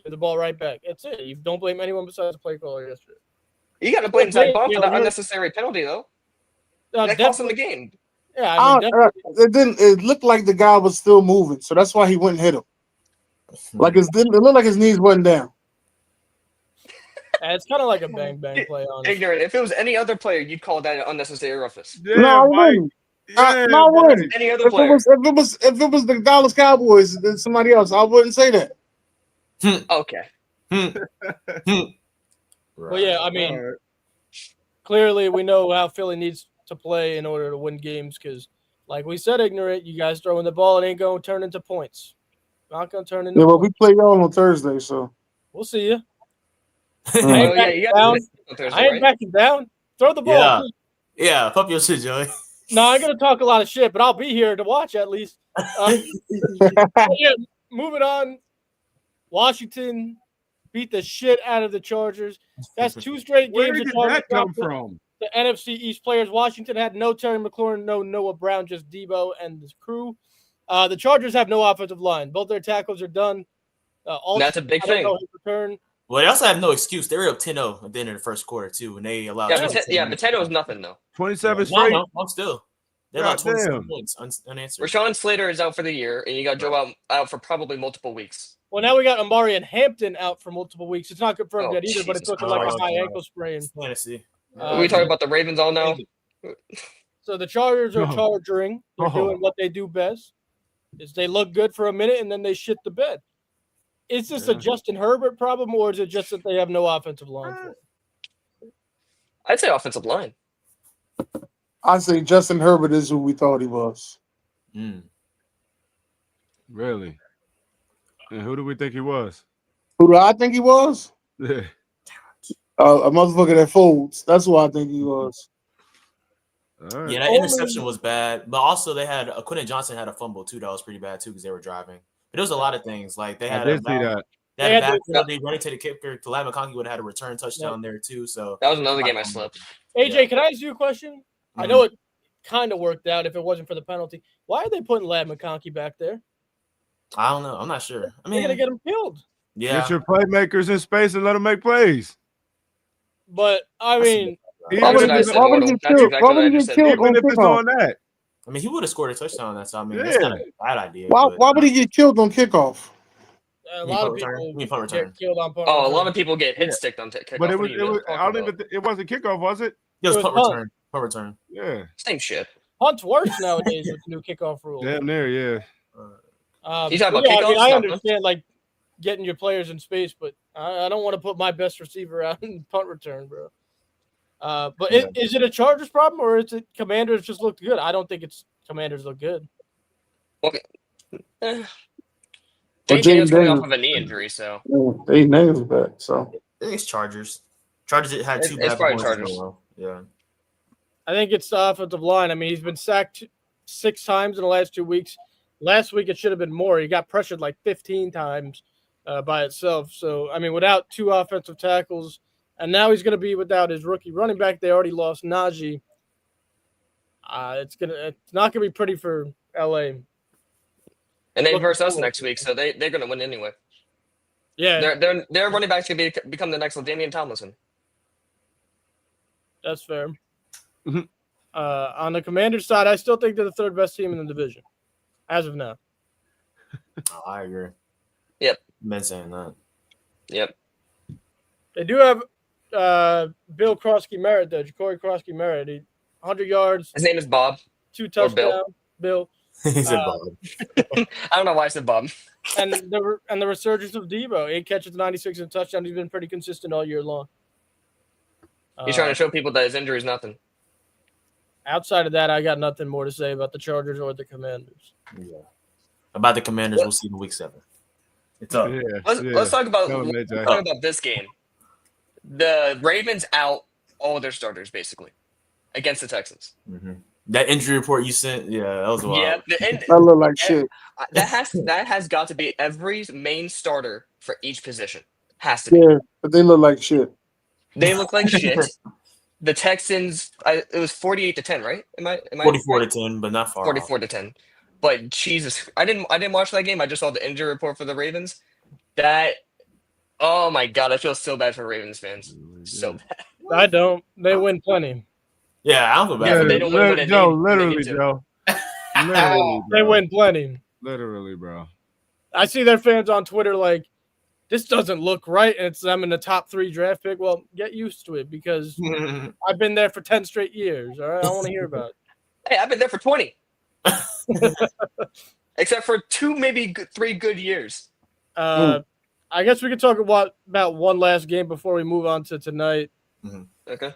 Give the ball right back. That's it. You don't blame anyone besides the play caller yesterday. You got to blame Zach Bond for that Yeah, unnecessary penalty, though. No, That cost him the definitely. game. Yeah, I mean, definitely. It looked like the guy was still moving, so that's why he wouldn't hit him. Like it looked like his knees wasn't down. It's kind of like a bang bang play on. Ignorant. If it was any other player, you'd call that an unnecessary roughness. Yeah, No, I Mike. wouldn't. Yeah, No, I Mike. wouldn't. Any other If player. it was the Dallas Cowboys, then somebody else, I wouldn't say that. Okay. Well, yeah, I mean, All right. clearly we know how Philly needs to play in order to win games because, like we said, ignorant, you guys throwing the ball, it ain't going to turn into points. Not going to turn into Yeah, but we points. play y'all on Thursday, so We'll see you. Oh, yeah, you got down. to on Thursday, I ain't right? backing down. Throw the ball. Yeah. please. Yeah, pump your shit, Joey. No, I'm going to talk a lot of shit, but I'll be here to watch at least. Yeah, moving on. Washington beat the shit out of the Chargers. That's 2 straight Where games. did the Chargers that come dropped the- from? The NFC East players. Washington had no Terry McLaurin, no Noah Brown, just Debo and his crew. The Chargers have no offensive line. Both their tackles are done. That's a big I don't thing. know his return. Well, they also have no excuse. They were up 10-0 at the end of the first quarter, too, and they allowed. Yeah, Potato is nothing, though. 27 straight. No, I'm still. They allowed God 27 damn. points unanswered. Rashawn Slater is out for the year, and you got Joe out for probably multiple weeks. Well, now we got Amari and Hampton out for multiple weeks. It's not confirmed Oh, yet either, but it's Jesus looking like a Christ. high ankle sprain. Fantasy. Are we talking about the Ravens all now? So the Chargers are No. charging. They're Oh. doing what they do best. Is they look good for a minute and then they shit the bed. Is this a Yeah. Justin Herbert problem or is it just that they have no offensive line for it? I'd say offensive line. I say Justin Herbert is who we thought he was. Mm. Really? And who do we think he was? Who do I think he was? Yeah. A motherfucker that folds. That's who I think he was. All right. Yeah, that interception was bad, but also they had Quentin Johnson had a fumble too. That was pretty bad too because they were driving. But there was a lot of things like they I had a did see that. They had They a had bad the- penalty running to the kicker. Talib McConkey would have had a return touchdown there too. So That was another game I slept. AJ, Yeah. can I ask you a question? I know it kind of worked out if it wasn't for the penalty. Why are they putting Lad McConkey back there? I don't know. I'm not sure. I They're mean, gonna get him killed. yeah, Get your playmakers in space and let them make plays. But I mean, That's Why would what I he said, get Mortal. That's killed? exactly Why what would I he just get said. killed? Even if it's kickoff? on that. I mean, he would have scored a touchdown on that. So I mean, that's not a bad idea. Why but- would he get killed on kickoff? a mean lot of punt return? people You mean punt get return? killed on punt Oh, a return. lot of people get hit Yeah. sticked on kickoff. But it What was, are it you was talking I don't about? even, it wasn't kickoff, was it? It was It was punt punt. return. Punt return. Yeah. Same shit. Punt's worse nowadays with the new kickoff rule. Damn near, yeah. You talking about yeah, I mean, kickoffs, I not understand like getting your players in space, but I don't want to put my best receiver out in punt return, bro. But is it a Chargers problem or is it Commanders just looked good? I don't think it's Commanders look good. Okay. Eh. Well, James Daniels Jaden coming off Daniels- of a knee injury, so Yeah, they nails back. So I think it's Chargers. Chargers had two It's bad probably performances in a Chargers. row. Yeah. I think it's the offensive line. I mean, he's been sacked 6 times in the last 2 weeks. Last week it should have been more. He got pressured like 15 times by itself. So I mean, without 2 offensive tackles, and now he's going to be without his rookie running back. They already lost Najee. It's not going to be pretty for LA. and they Looking verse us forward. next week, so they're gonna win anyway. Yeah, Their running back's gonna become the next Damian Tomlinson. that's fair. Mhm. On the Commanders side, I still think they're the 3rd best team in the division as of now. Oh, I agree. Yep. Been saying that. Yep. They do have Bill Krosky Merritt, though. Ja'Cory Krosky Merritt. 100 yards, His name is Bob. 2 Or Bill. touchdowns. Bill. He said, Uh, "Bob." I don't know why I said Bob. And the resurgence of Debo. 8 catches, 96 and a touchdown. He's been pretty consistent all year long. He's trying to show people that his injury is nothing. Outside of that, I got nothing more to say about the Chargers or the Commanders. Yeah. About the Commanders, we'll see in week 7. It's up. Yeah. Let's talk about Go, let's AJ. talk about this game. The Ravens out all their starters basically against the Texans. Mhm. That injury report you sent, yeah, that was wild. Yeah, that look like shit. that has got to be every main starter for each position. Has to be. Yeah, but they look like shit. They look like shit. The Texans, it was 48-10, right? Am I 44 right? to 10, but not far. 44-10. But Jesus, I didn't watch that game. I just saw the injury report for the Ravens. That Oh my god, I feel so bad for Ravens fans. So bad. I don't. They win plenty. Yeah, I don't feel Yeah, bad. but they don't win when they Joe, need- when they need literally, to. Joe. Literally, They bro. win plenty. Literally, bro. I see their fans on Twitter like, this doesn't look right, and it's them in the top 3 draft pick. Well, get used to it because I've been there for 10 straight years. All right, I want to hear about it. Hey, I've been there for 20. Except for 2, maybe 3 good years. I guess we could talk about one last game before we move on to tonight. Okay.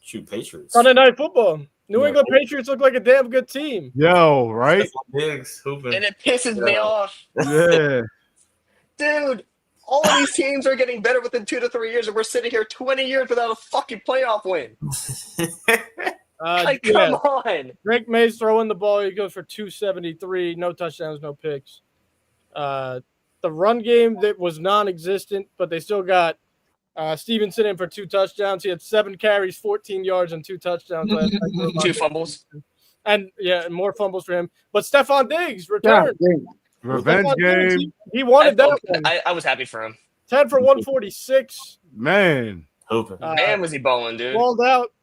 Shoot, Patriots. Sunday Night Football. New Yeah. England Patriots look like a damn good team. Yo, right? Diggs hooping. And it pisses me off. Yeah. Dude, all of these teams are getting better within 2 to 3 years, and we're sitting here 20 years without a fucking playoff win. Like, come on. Drake May's throwing the ball. He goes for 273. No touchdowns, no picks. The run game that was non-existent, but they still got Stevenson in for 2 touchdowns. He had 7 carries, 14 yards, and 2 touchdowns last night. 2 fumbles. And more fumbles for him. But Stephon Diggs God returned. damn. Revenge Stephon Diggs, game. he wanted that one. I was happy for him. 10 for 146. Man. Hooping. Man, was he balling, dude. Balled out.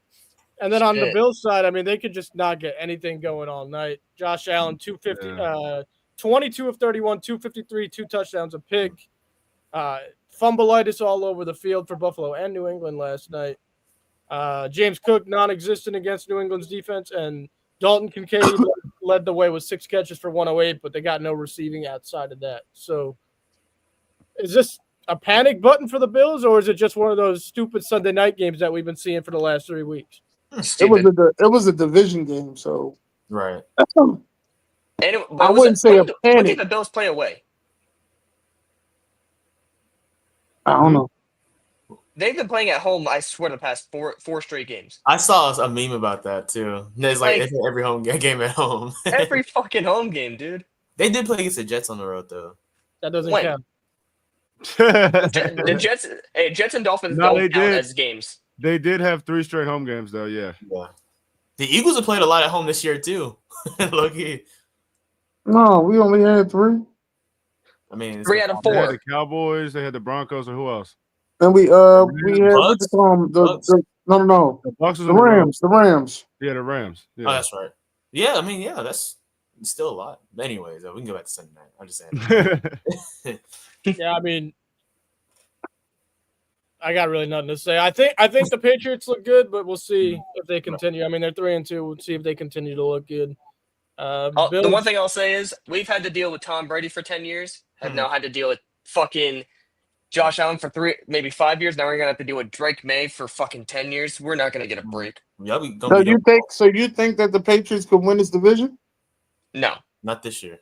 And then on the Shit. Bills side, I mean, they could just not get anything going all night. Josh Allen, 22 of 31, 253, 2 touchdowns, a pick. Fumbleitis all over the field for Buffalo and New England last night. James Cook, non-existent against New England's defense, and Dalton Kincaid led the way with 6 catches for 108, but they got no receiving outside of that. So is this a panic button for the Bills, or is it just one of those stupid Sunday night games that we've been seeing for the last 3 weeks? Stupid. It was a division game, so Right. And but I was wouldn't say a when panic. did the Bills play away? I don't know. They've been playing at home, I swear, the past four straight games. I saw a meme about that too. It's like Like- it's every home game at home. Every fucking home game, dude. They did play against the Jets on the road though. That doesn't When? count. The Jets and Dolphins No, don't they count did. as games. They did have 3 straight home games, though. Yeah. Yeah. The Eagles have played a lot at home this year too. Lucky. No, we only had 3. I mean, it's 3 out of They had 4. the Cowboys. They had the Broncos, or who else? And we had what Bucks? you call 'em, Bucks? no, The Bucks was the on the road. Rams, the Rams. Yeah, the Rams. Oh, Yeah. that's right. Yeah, I mean, yeah, that's still a lot. But anyways, we can go back to Sunday night. I'm just saying. Yeah, I mean, I got really nothing to say. I think the Patriots look good, but we'll see if they continue. I mean, they're 3-2. We'll see if they continue to look good. The Bills- one thing I'll say is we've had to deal with Tom Brady for 10 years. Have now had to deal with fucking Josh Allen for 5 years. Now we're gonna have to deal with Drake May for fucking 10 years. We're not gonna get a break. Yeah, we So gonna be you think that the Patriots could win this division? No, not this year.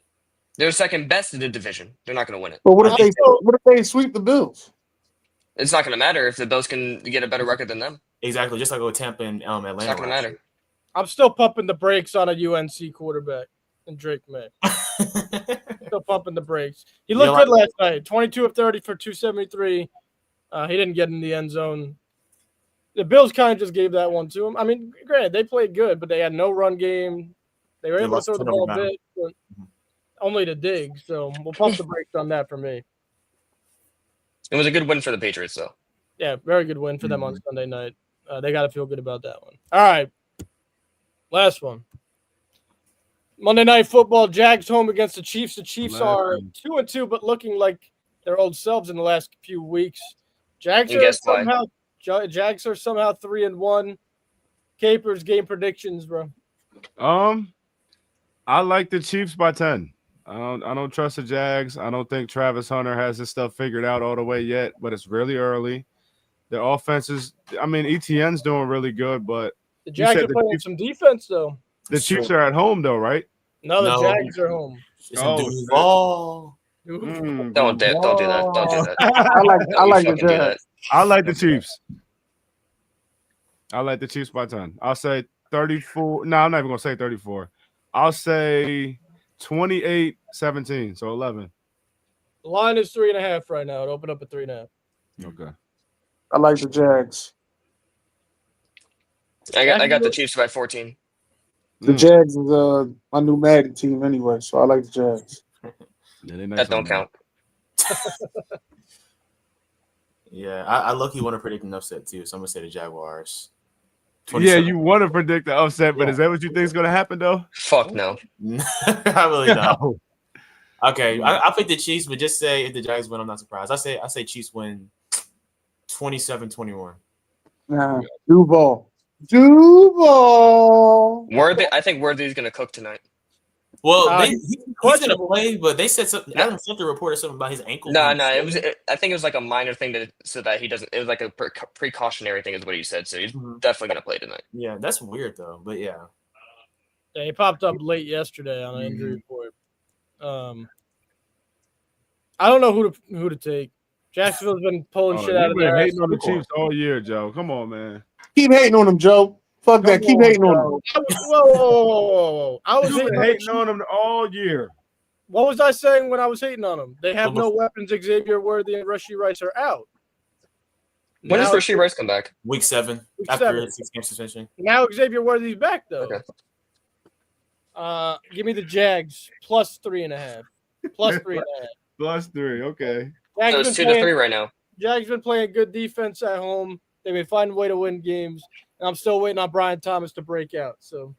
they're second best in the division. They're not gonna win it. But what I if they still- what if they sweep the Bills? It's not gonna matter if the Bills can get a better record than them. Exactly, just like with Tampa and Atlanta. It's not gonna matter. I'm still pumping the brakes on a UNC quarterback and Drake May. Still pumping the brakes. He looked Yeah, good last night. 22 of 30 for 273. He didn't get in the end zone. The Bills kind of just gave that one to him. I mean, granted, they played good, but they had no run game. They were They able to lost throw the turnover ball a battle. bit, but only to dig. So we'll pump the brakes on that for me. It was a good win for the Patriots, though. Yeah, very good win for them on Sunday night. They got to feel good about that one. All right. Last one. Monday Night Football, Jags home against the Chiefs. The Chiefs Last are one. 2-2, but looking like their old selves in the last few weeks. Jags And are guess why? Jags are somehow 3-1. Capers game predictions, bro. I like the Chiefs by 10. I don't trust the Jags. I don't think Travis Hunter has his stuff figured out all the way yet, but it's really early. Their offense is, I mean, ETN's doing really good, but The Jags said are the playing Chiefs- some defense, though. the Chiefs are at home, though, right? No, the No. Jags are home. It's Oh, in Duval. Don't do that. Don't do that. I like Don't the fucking do that. Jags. I like the Chiefs. I like the Chiefs by 10. I'll say 34. No, I'm not even going to say 34. I'll say 28-17, so 11. The line is 3.5 right now. It opened up at 3.5. Okay. I like the Jags. I got the Chiefs by 14. The Mm. Jags is my new Madden team anyway, so I like the Jags. Yeah, they nice That don't on count. Yeah, I low-key want to predict an upset too, so I'm gonna say the Jaguars. Yeah, you want to predict the upset, but Yeah. is that what you think is going to happen though? Fuck no. I really don't. No. Okay, I pick the Chiefs, but just say if the Jags win, I'm not surprised. I say Chiefs win 27-21. Nah, Duval. Duval. Worthy. I think Worthy's gonna cook tonight. Well, He's he's gonna play, but they said something. Adam Schefter reported something about his ankle. No, being no. It swollen. was. I think it was like a minor thing so that he doesn't. It was like a precautionary thing, is what he said. So he's definitely gonna play tonight. Yeah, that's weird though. But yeah, Yeah, he popped up late yesterday on an injury report. I don't know who to take. Jacksonville's been pulling shit out You've of been their ass. hating on the Chiefs all year, Joe. Come on, man. Keep hating on him, Joe. Fuck that. Keep hating on him. Whoa. I was You've been hating hating on them all year. What was I saying when I was hating on them? They have no weapons. Xavier Worthy and Rashee Rice are out. When does Now- Rashee Rice come back? week 7 Week after 7. a 6-game suspension. Now Xavier Worthy's back though. Okay. Give me the Jags plus 3.5. Plus 3.5. +3. Okay. So it's 2-3 right now. Jags been playing good defense at home. They've been finding a way to win games. And I'm still waiting on Brian Thomas to break out. So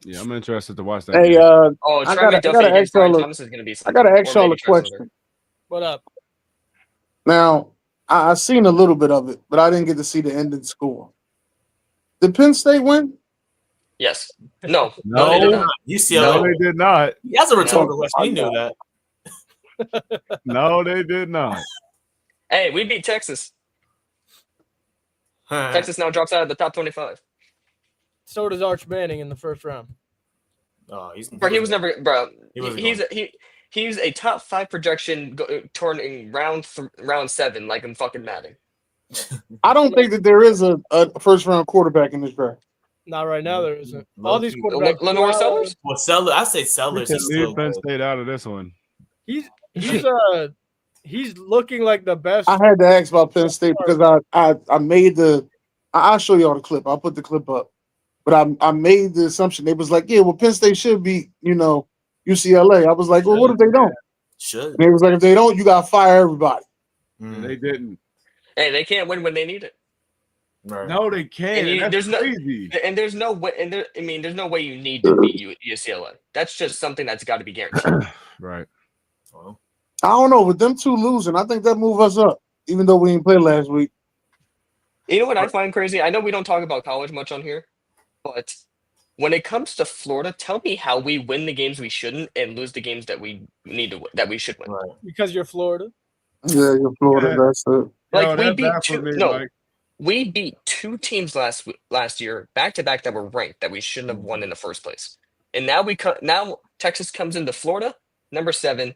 Yeah, I'm interested to watch that. Hey, game. Oh, I Trey gotta McDuffie against ask y'all Brian a- Thomas is gonna be. I gotta ask or y'all maybe a Trey Sermon. question. what up? Now, I seen a little bit of it, but I didn't get to see the ending score. Did Penn State win? Yes. No. No. they did not. UCLA. No, they did not. That's a rhetorical No. question. We knew that. No, they did not. Hey, we beat Texas. Texas now drops out of the top 25. So does Arch Manning in the first round. Oh, Bro, he was never. Bro, He wasn't he's a top 5 projection turning round 7 like in fucking Madden. I don't think that there is a first round quarterback in this draft. Not right now. There isn't. No. All these quarterbacks. Lenore Sellers. Well, Sellers. I say We Sellers. can He's still leave Penn good. State out of this one. He's looking like the best. I had to ask about Penn State because I made the. I'll show y'all the clip. I'll put the clip up. But I made the assumption. They was like, yeah, well, Penn State should beat, UCLA. I was like, well, what if they don't? Should. And they was like, if they don't, you got to fire everybody. Mm, They didn't. Hey, they can't win when they need it. right. No, they can't. And That's there's no- crazy. And there's no way. There's no way you need to beat UCLA. That's just something that's got to be guaranteed. Right. Well, I don't know. With them two losing, I think that move us up, even though we didn't play last week. You know what I find crazy? I know we don't talk about college much on here, but when it comes to Florida, tell me how we win the games we shouldn't and lose the games that we need to win, that we should win. right. Because you're Florida. Yeah, you're Florida. Yeah. That's it. Like Yo, we that beat baffled me, Mike. we beat 2 teams last year back to back that were ranked that we shouldn't have won in the first place. And now now Texas comes into Florida, number 7,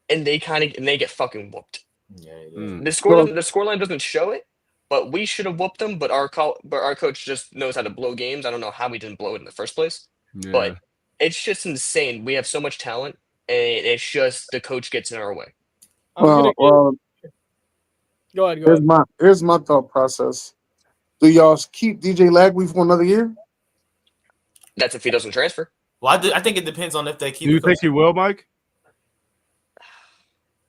and they get fucking whooped. Yeah, it is. Mm. The scoreline doesn't show it, but we should have whooped them. But our coach just knows how to blow games. I don't know how we didn't blow it in the first place, Yeah. but it's just insane. We have so much talent, and it's just the coach gets in our way. Go ahead. Here's my thought process. Do y'all keep DJ Lagway for another year? That's if he doesn't transfer. Well, I think it depends on if they keep. Do you think he will, Mike?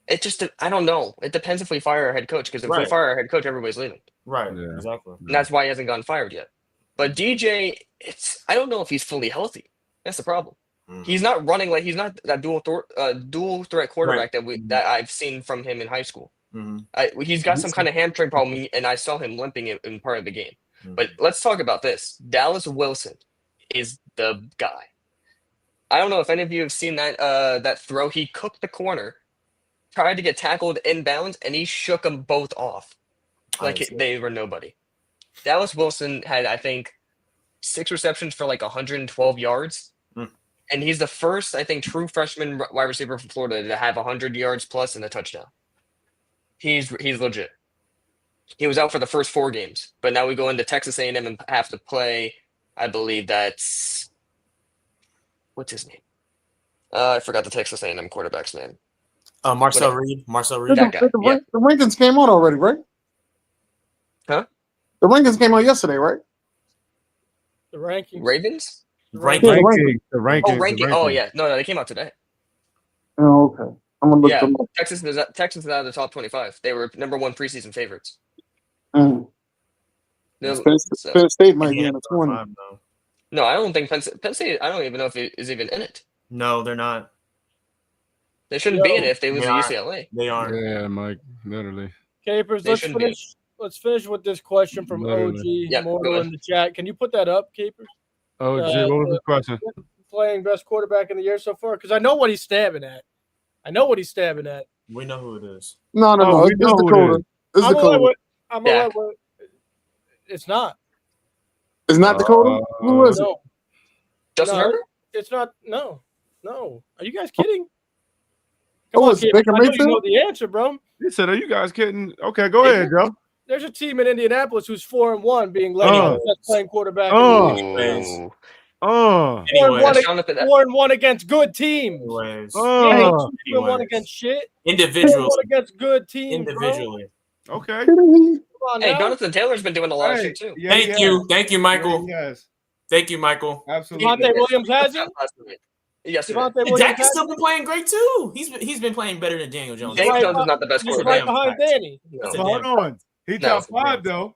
It just, I don't know. It depends if we fire our head coach, because if we Right. fire our head coach, everybody's leaving. Right. Yeah. Exactly. And that's why he hasn't gotten fired yet. But DJ, I don't know if he's fully healthy. That's the problem. Mm. He's not running like he's not that dual threat quarterback that I've seen from him in high school. Mhm. He's got some kind of hamstring problem, and I saw him limping in part of the game. Mhm. But let's talk about this. Dallas Wilson is the guy. I don't know if any of you have seen that throw. He cooked the corner, tried to get tackled inbounds, and he shook them both off like they were nobody. Dallas Wilson had, I think, 6 receptions for like 112 yards. Mm. And he's the first, I think, true freshman wide receiver from Florida to have 100 yards plus and a touchdown. He's legit. He was out for the first 4 games, but now we go into Texas A&M and have to play. I believe that's what's his name? I forgot the Texas A&M quarterback's name. Marcel Reed. Marcel Reed. That guy, yeah. The rankings came out already, right? Huh? The rankings came out yesterday, right? The rankings. Ravens? Ranking. Yeah, The rankings. Oh, ranking. Oh, yeah. No, they came out today. Oh, okay. I'm gonna look Yeah, them up. Texas is out of the top 25. They were #1 preseason favorites. Mm. No, so, Penn State might be Indiana in the 20. 5, though. no, I don't think Penn State. I don't even know if it is even in it. No, they're not. They shouldn't be in it Yo, if they lose They to aren't. UCLA. They aren't. Yeah, Mike. Literally. Capers, They shouldn't be. let's finish with this question from Literally. OG Yeah, go Mortal ahead. in the chat. Can you put that up, Capers? Oh, gee, what was the question? Playing best quarterback in the year so far? Because I know what he's stabbing at. We know who it is. No. Oh, we It's know who it Dakota. is. It's Dakota. It's not. It's not Dakota. Who is it? No, Justin No. Herbert? it's not. No. Are you guys kidding? Who Come on, is it? Capers. Baker I know you Mayfield? know the answer, bro. He said, "Are you guys kidding?" Okay, go ahead, Joe. There's a team in Indianapolis who's 4-1, being led by Oh. the best playing quarterback. Oh. in the league. Ooh. Oh, Anyway, That's Jonathan. 4-1 against good teams. anyways, oh, 2-1 against shit. 4-1 individually, against good teams. individually. okay. Come on Hey, now. Jonathan Taylor's been doing a lot of shit too. yeah, he Thank you, has. Michael. Yeah, he has. Thank you, Michael. Absolutely. Devontae Williams hasn't. Yesterday. Devontae And Williams Dak has hasn't. still been playing great too. He's been playing better than Daniel Jones. Daniel Right Jones is not the best He's quarterback. right behind Danny. No. That's a But hold damn on. He No. top 5 though.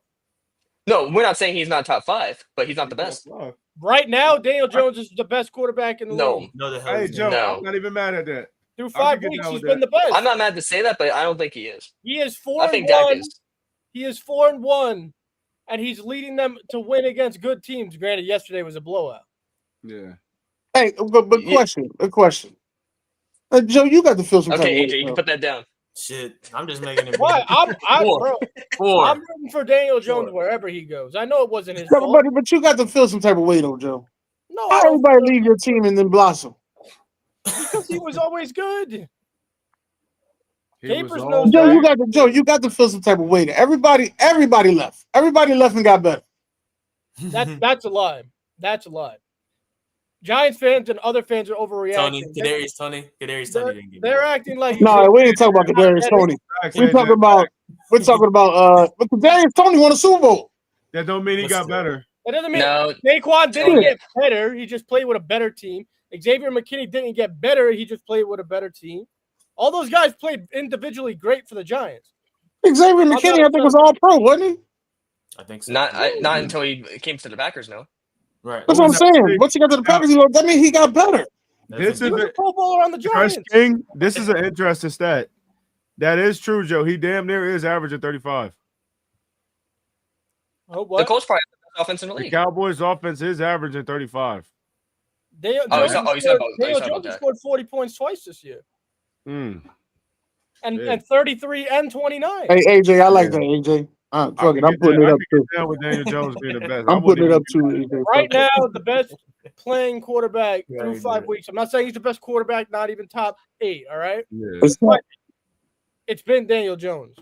No, we're not saying he's not top 5, but he's not the best. Top 5. Right now, Daniel Jones is the best quarterback in the No. league. No, the hell Hey he's Joe, not. No. I'm not even mad at that. Through I 5 can get weeks, down he's with been the best. I'm not mad to say that, but I don't think he is. He is I think Dak 4-1. is. He is 4-1, and he's leading them to win against good teams. Granted, yesterday was a blowout. Yeah. Hey, but Yeah. question. Joe, you got to feel some type of Okay, way, AJ, you bro. can put that down. Shit, I'm just making it. Why? Four. Four. I'm rooting for Daniel Jones Sure. wherever he goes. I know it wasn't his fault. But you got to feel some type of way, though, Joe. No, How I don't everybody leave your team and then blossom? because he was always good. He Capers was knows all- Joe, you got to feel some type of way. Everybody left. Everybody left and got better. That's a lie. That's a lie. Giants fans and other fans are overreacting. Kadarius Tony didn't get They're acting like No, we ain't talking about Kadarius Tony. Facts, We're AJ. talking about but Kadarius Tony won a Super Bowl. That don't mean he got better. that doesn't mean No, Saquon didn't Yeah. get better. He just played with a better team. Xavier McKinney didn't get better. He just played with a better team. All those guys played individually great for the Giants. Xavier McKinney, I think, was all pro, wasn't he? I think so. not until he came to the Backers. No, Right. That's what I'm saying. Once he got to the Packers, that means he got better. This He is was a a Pro Bowler on the Fresh Giants. King. This is an interesting stat. That is true, Joe. He damn near is averaging 35. Oh, the what? Colts probably have the best offense in the The league. Cowboys' offense is averaging 35. Daniel Oh, you said Jones about- you Daniel said about Jones that. scored 40 points twice this year, Mm. and Yeah. 33 and 29. Hey, AJ, I like that, AJ. Fuck it, I'm putting it up too. Down with Daniel Jones being the best. I'm putting it up too, AJ. Right now, the best playing quarterback Yeah, through he 5 did. weeks. I'm not saying he's the best quarterback, not even top 8. All right, Yeah. It's not, it's been Daniel Jones.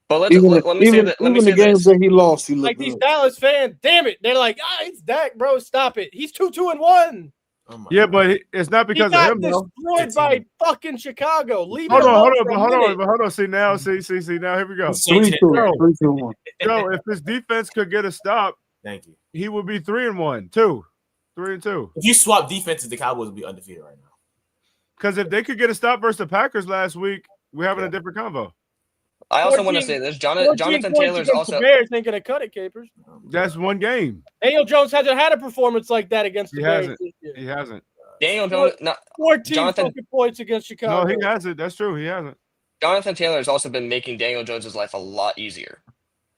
But let me say even that. Let me the say games this. that he lost, he Like looked these good. Dallas fans, damn it, they're like, it's Dak, bro. Stop it. He's 2-2-1. Oh my Yeah, God. but it's not He because of got him, though. destroyed by fucking Chicago. Leave Hold it on, alone hold on, for but a hold on, minute. but hold on. See now, see now. Here we go. He's changing it. 3-2, 3-2-1. Joe, if his defense could get a stop, Thank you. he would be 3-1, 3-2. If you swap defenses, the Cowboys would be undefeated right now. Because if they could get a stop versus the Packers last week, we're having Yeah. a different convo. I also want 14 to say this. 14 Jonathan points Taylor's against also. the Bears ain't gonna cut it, Capers. That's one game. Daniel Jones hasn't had a performance like that against the He Bears hasn't. this year. He hasn't. Daniel Jones. No, 14 Jonathan- fucking points against Chicago. No, he hasn't. That's true. He hasn't. Jonathan Taylor has also been making Daniel Jones' life a lot easier.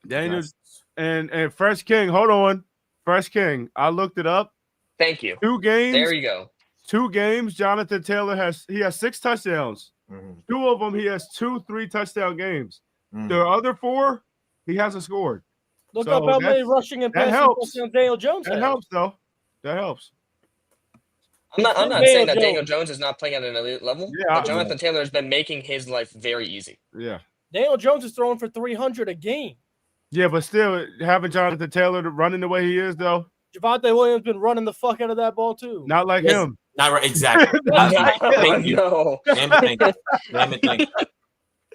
Daniel Yes. and Fresh King. Hold on, Fresh King. I looked it up. Thank you. 2 games. There you go. 2 games. Jonathan Taylor has 6 touchdowns. Mhm. 2 of them he has 2-3 touchdown games. Mhm. The other 4 he hasn't scored. Look So up how many that's- rushing and that passing helps. touchdowns Daniel Jones That has. helps though. That helps. I'm not Daniel saying that Jones. Daniel Jones is not playing at an elite level. Yeah, But Jonathan Taylor has been making his life very easy. Yeah. Daniel Jones is throwing for 300 a game. Yeah, but still having Jonathan Taylor running the way he is though, Javonte Williams been running the fuck out of that ball too. not like Yes. him. Not right. Exactly. Thank you. No. Damn it, thank you. Damn it, thank you.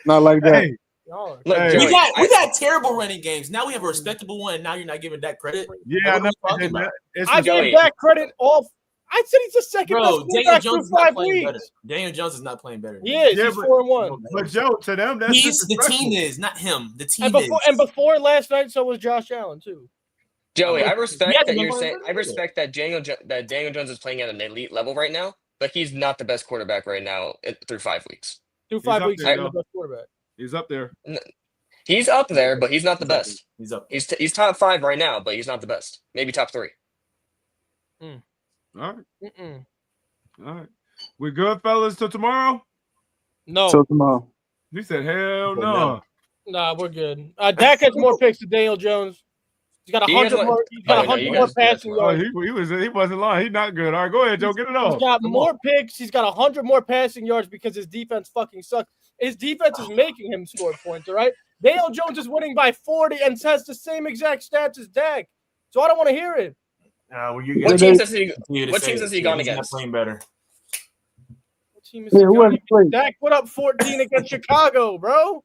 Not like that. Hey, Y'all are- Look, Hey. Joey, We got terrible running games. Now we have a respectable one, and now you're not giving that credit. yeah, I What are know. we talking about? It's I the- Joey. give that credit all. I said he's the second Bro, best Daniel quarterback Jones through is not 5 playing better. weeks. Daniel Jones is not playing better. He is. Yeah, He's but- 4-1. But Joe, to them, that's He's the disrespectful. team is, not him. The team And before last night, so was Josh Allen too. Joey, I He respect hasn't that been you're playing saying. better I either. respect that Daniel Jones is playing at an elite level right now, but he's not the best quarterback right now through 5 weeks. Through He's 5 up weeks, there, he's the though. best quarterback. He's up there. He's up there, but he's not the best. He's up. He's top 5 right now, but he's not the best. Maybe top 3. All right. Mm-mm. All right. We good, fellas, till tomorrow? No, So tomorrow. He said, hell Well, no. nah, we're good. Dak has more picks than Daniel Jones. He's got He has 100 what- more. He's got Oh, no, 100 you more guys- passing Oh, yards. he wasn't lying. He's not good. All right, go ahead, Joe. Get it He's off. got Come more on. picks. He's got 100 more passing yards because his defense fucking sucks. His defense is making him score points, all right? Daniel Jones is winning by 40 and has the same exact stats as Dak. So I don't want to hear it. Well, you What guys teams has he? continue to what say teams it. has he gone He's not against? playing better. What team is Yeah, he who got? hasn't played? Dak put up 14 against Chicago, bro.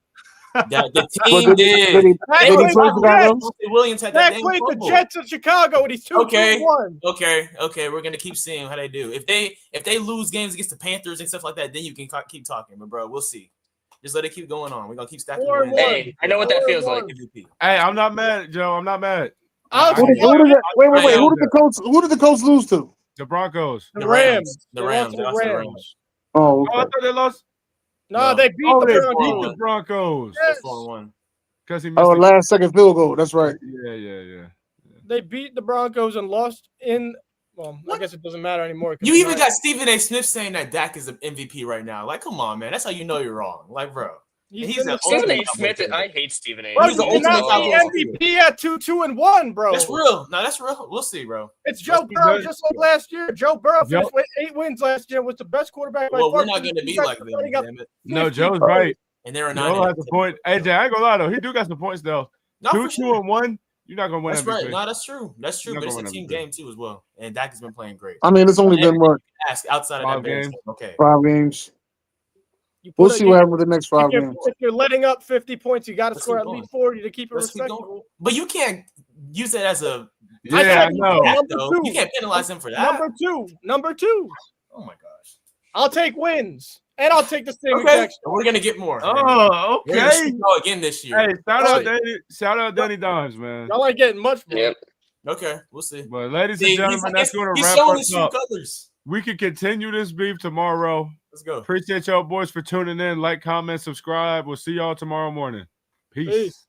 The But team did did. he Dak play played Chicago? the Jets. Williams had that Dak damn played the fumble. Jets in Chicago, and he's 2-1. Okay. We're gonna keep seeing how they do. If they lose games against the Panthers and stuff like that, then you can keep talking. But bro, we'll see. Just let it keep going on. We're gonna keep stacking. 4-1. wins. Hey, I know what that feels like. MVP. Hey, I'm not mad, Joe. I'm not mad. I'll Who take did, wait. Who did the Colts lose to? The Broncos. the Rams. The They Rams. lost to They the lost to the Rams. Rams. Oh, Oh, I okay. thought they lost. No, No. they beat Oh, the they beat Broncos. the Broncos Yes. They're 4-1. because he missed. Oh, the- last second field goal. That's right. Yeah. They beat the Broncos and lost in. Well, I guess it doesn't matter anymore. 'cause You it's even not- got Stephen A. Smith saying that Dak is an MVP right now. Like, come on, man. That's how you know you're wrong. Like, bro. he's been the Stephen A. ultimate Smith. Cowboy I hate Stephen A. Bro, He's the you did not ultimate see Cowboy MVP at 2-1, bro. That's real. No, that's real. We'll see, bro. It's Joe Let's be Burrow, good. just like last year. Joe Burrow Joe- finished with 8 wins last year, was the best quarterback by Well, far. we're not going to be like them, damn it. No, Joe's right. And they're a Joe 9. has a point. Hey, Jay, I ain't gonna lie though. He do got some points though. No, for 2, sure. 2-1. You're not gonna win That's MVP. right. No, that's true. That's true. You're But not it's a gonna team win game too as well. And Dak has been playing great. I mean, it's only been what, Ask outside of 5 that Bears games. game. Okay. 5 games. You put We'll a- see you- what happens with the next 5 if, games. if you're letting up 50 points, you got to Let's score keep at going. least 40 to keep it Let's keep going. respectable. But you can't use it as a. Yeah, I know. Number Though. two. You can't penalize him for that. Number two. Oh my gosh. I'll take wins, and I'll take the same Okay. exact. We're gonna get more. Oh, We're gonna okay. shoot y'all again this year. Hey, Right. shout out Danny Dimes, man. Y'all ain't getting much more. Yep. Okay, we'll see. But ladies See, and gentlemen, that's going to he's wrap showing his us true up. colors. We can continue this beef tomorrow. Let's go. Appreciate y'all boys for tuning in. Like, comment, subscribe. We'll see y'all tomorrow morning. Peace. Peace.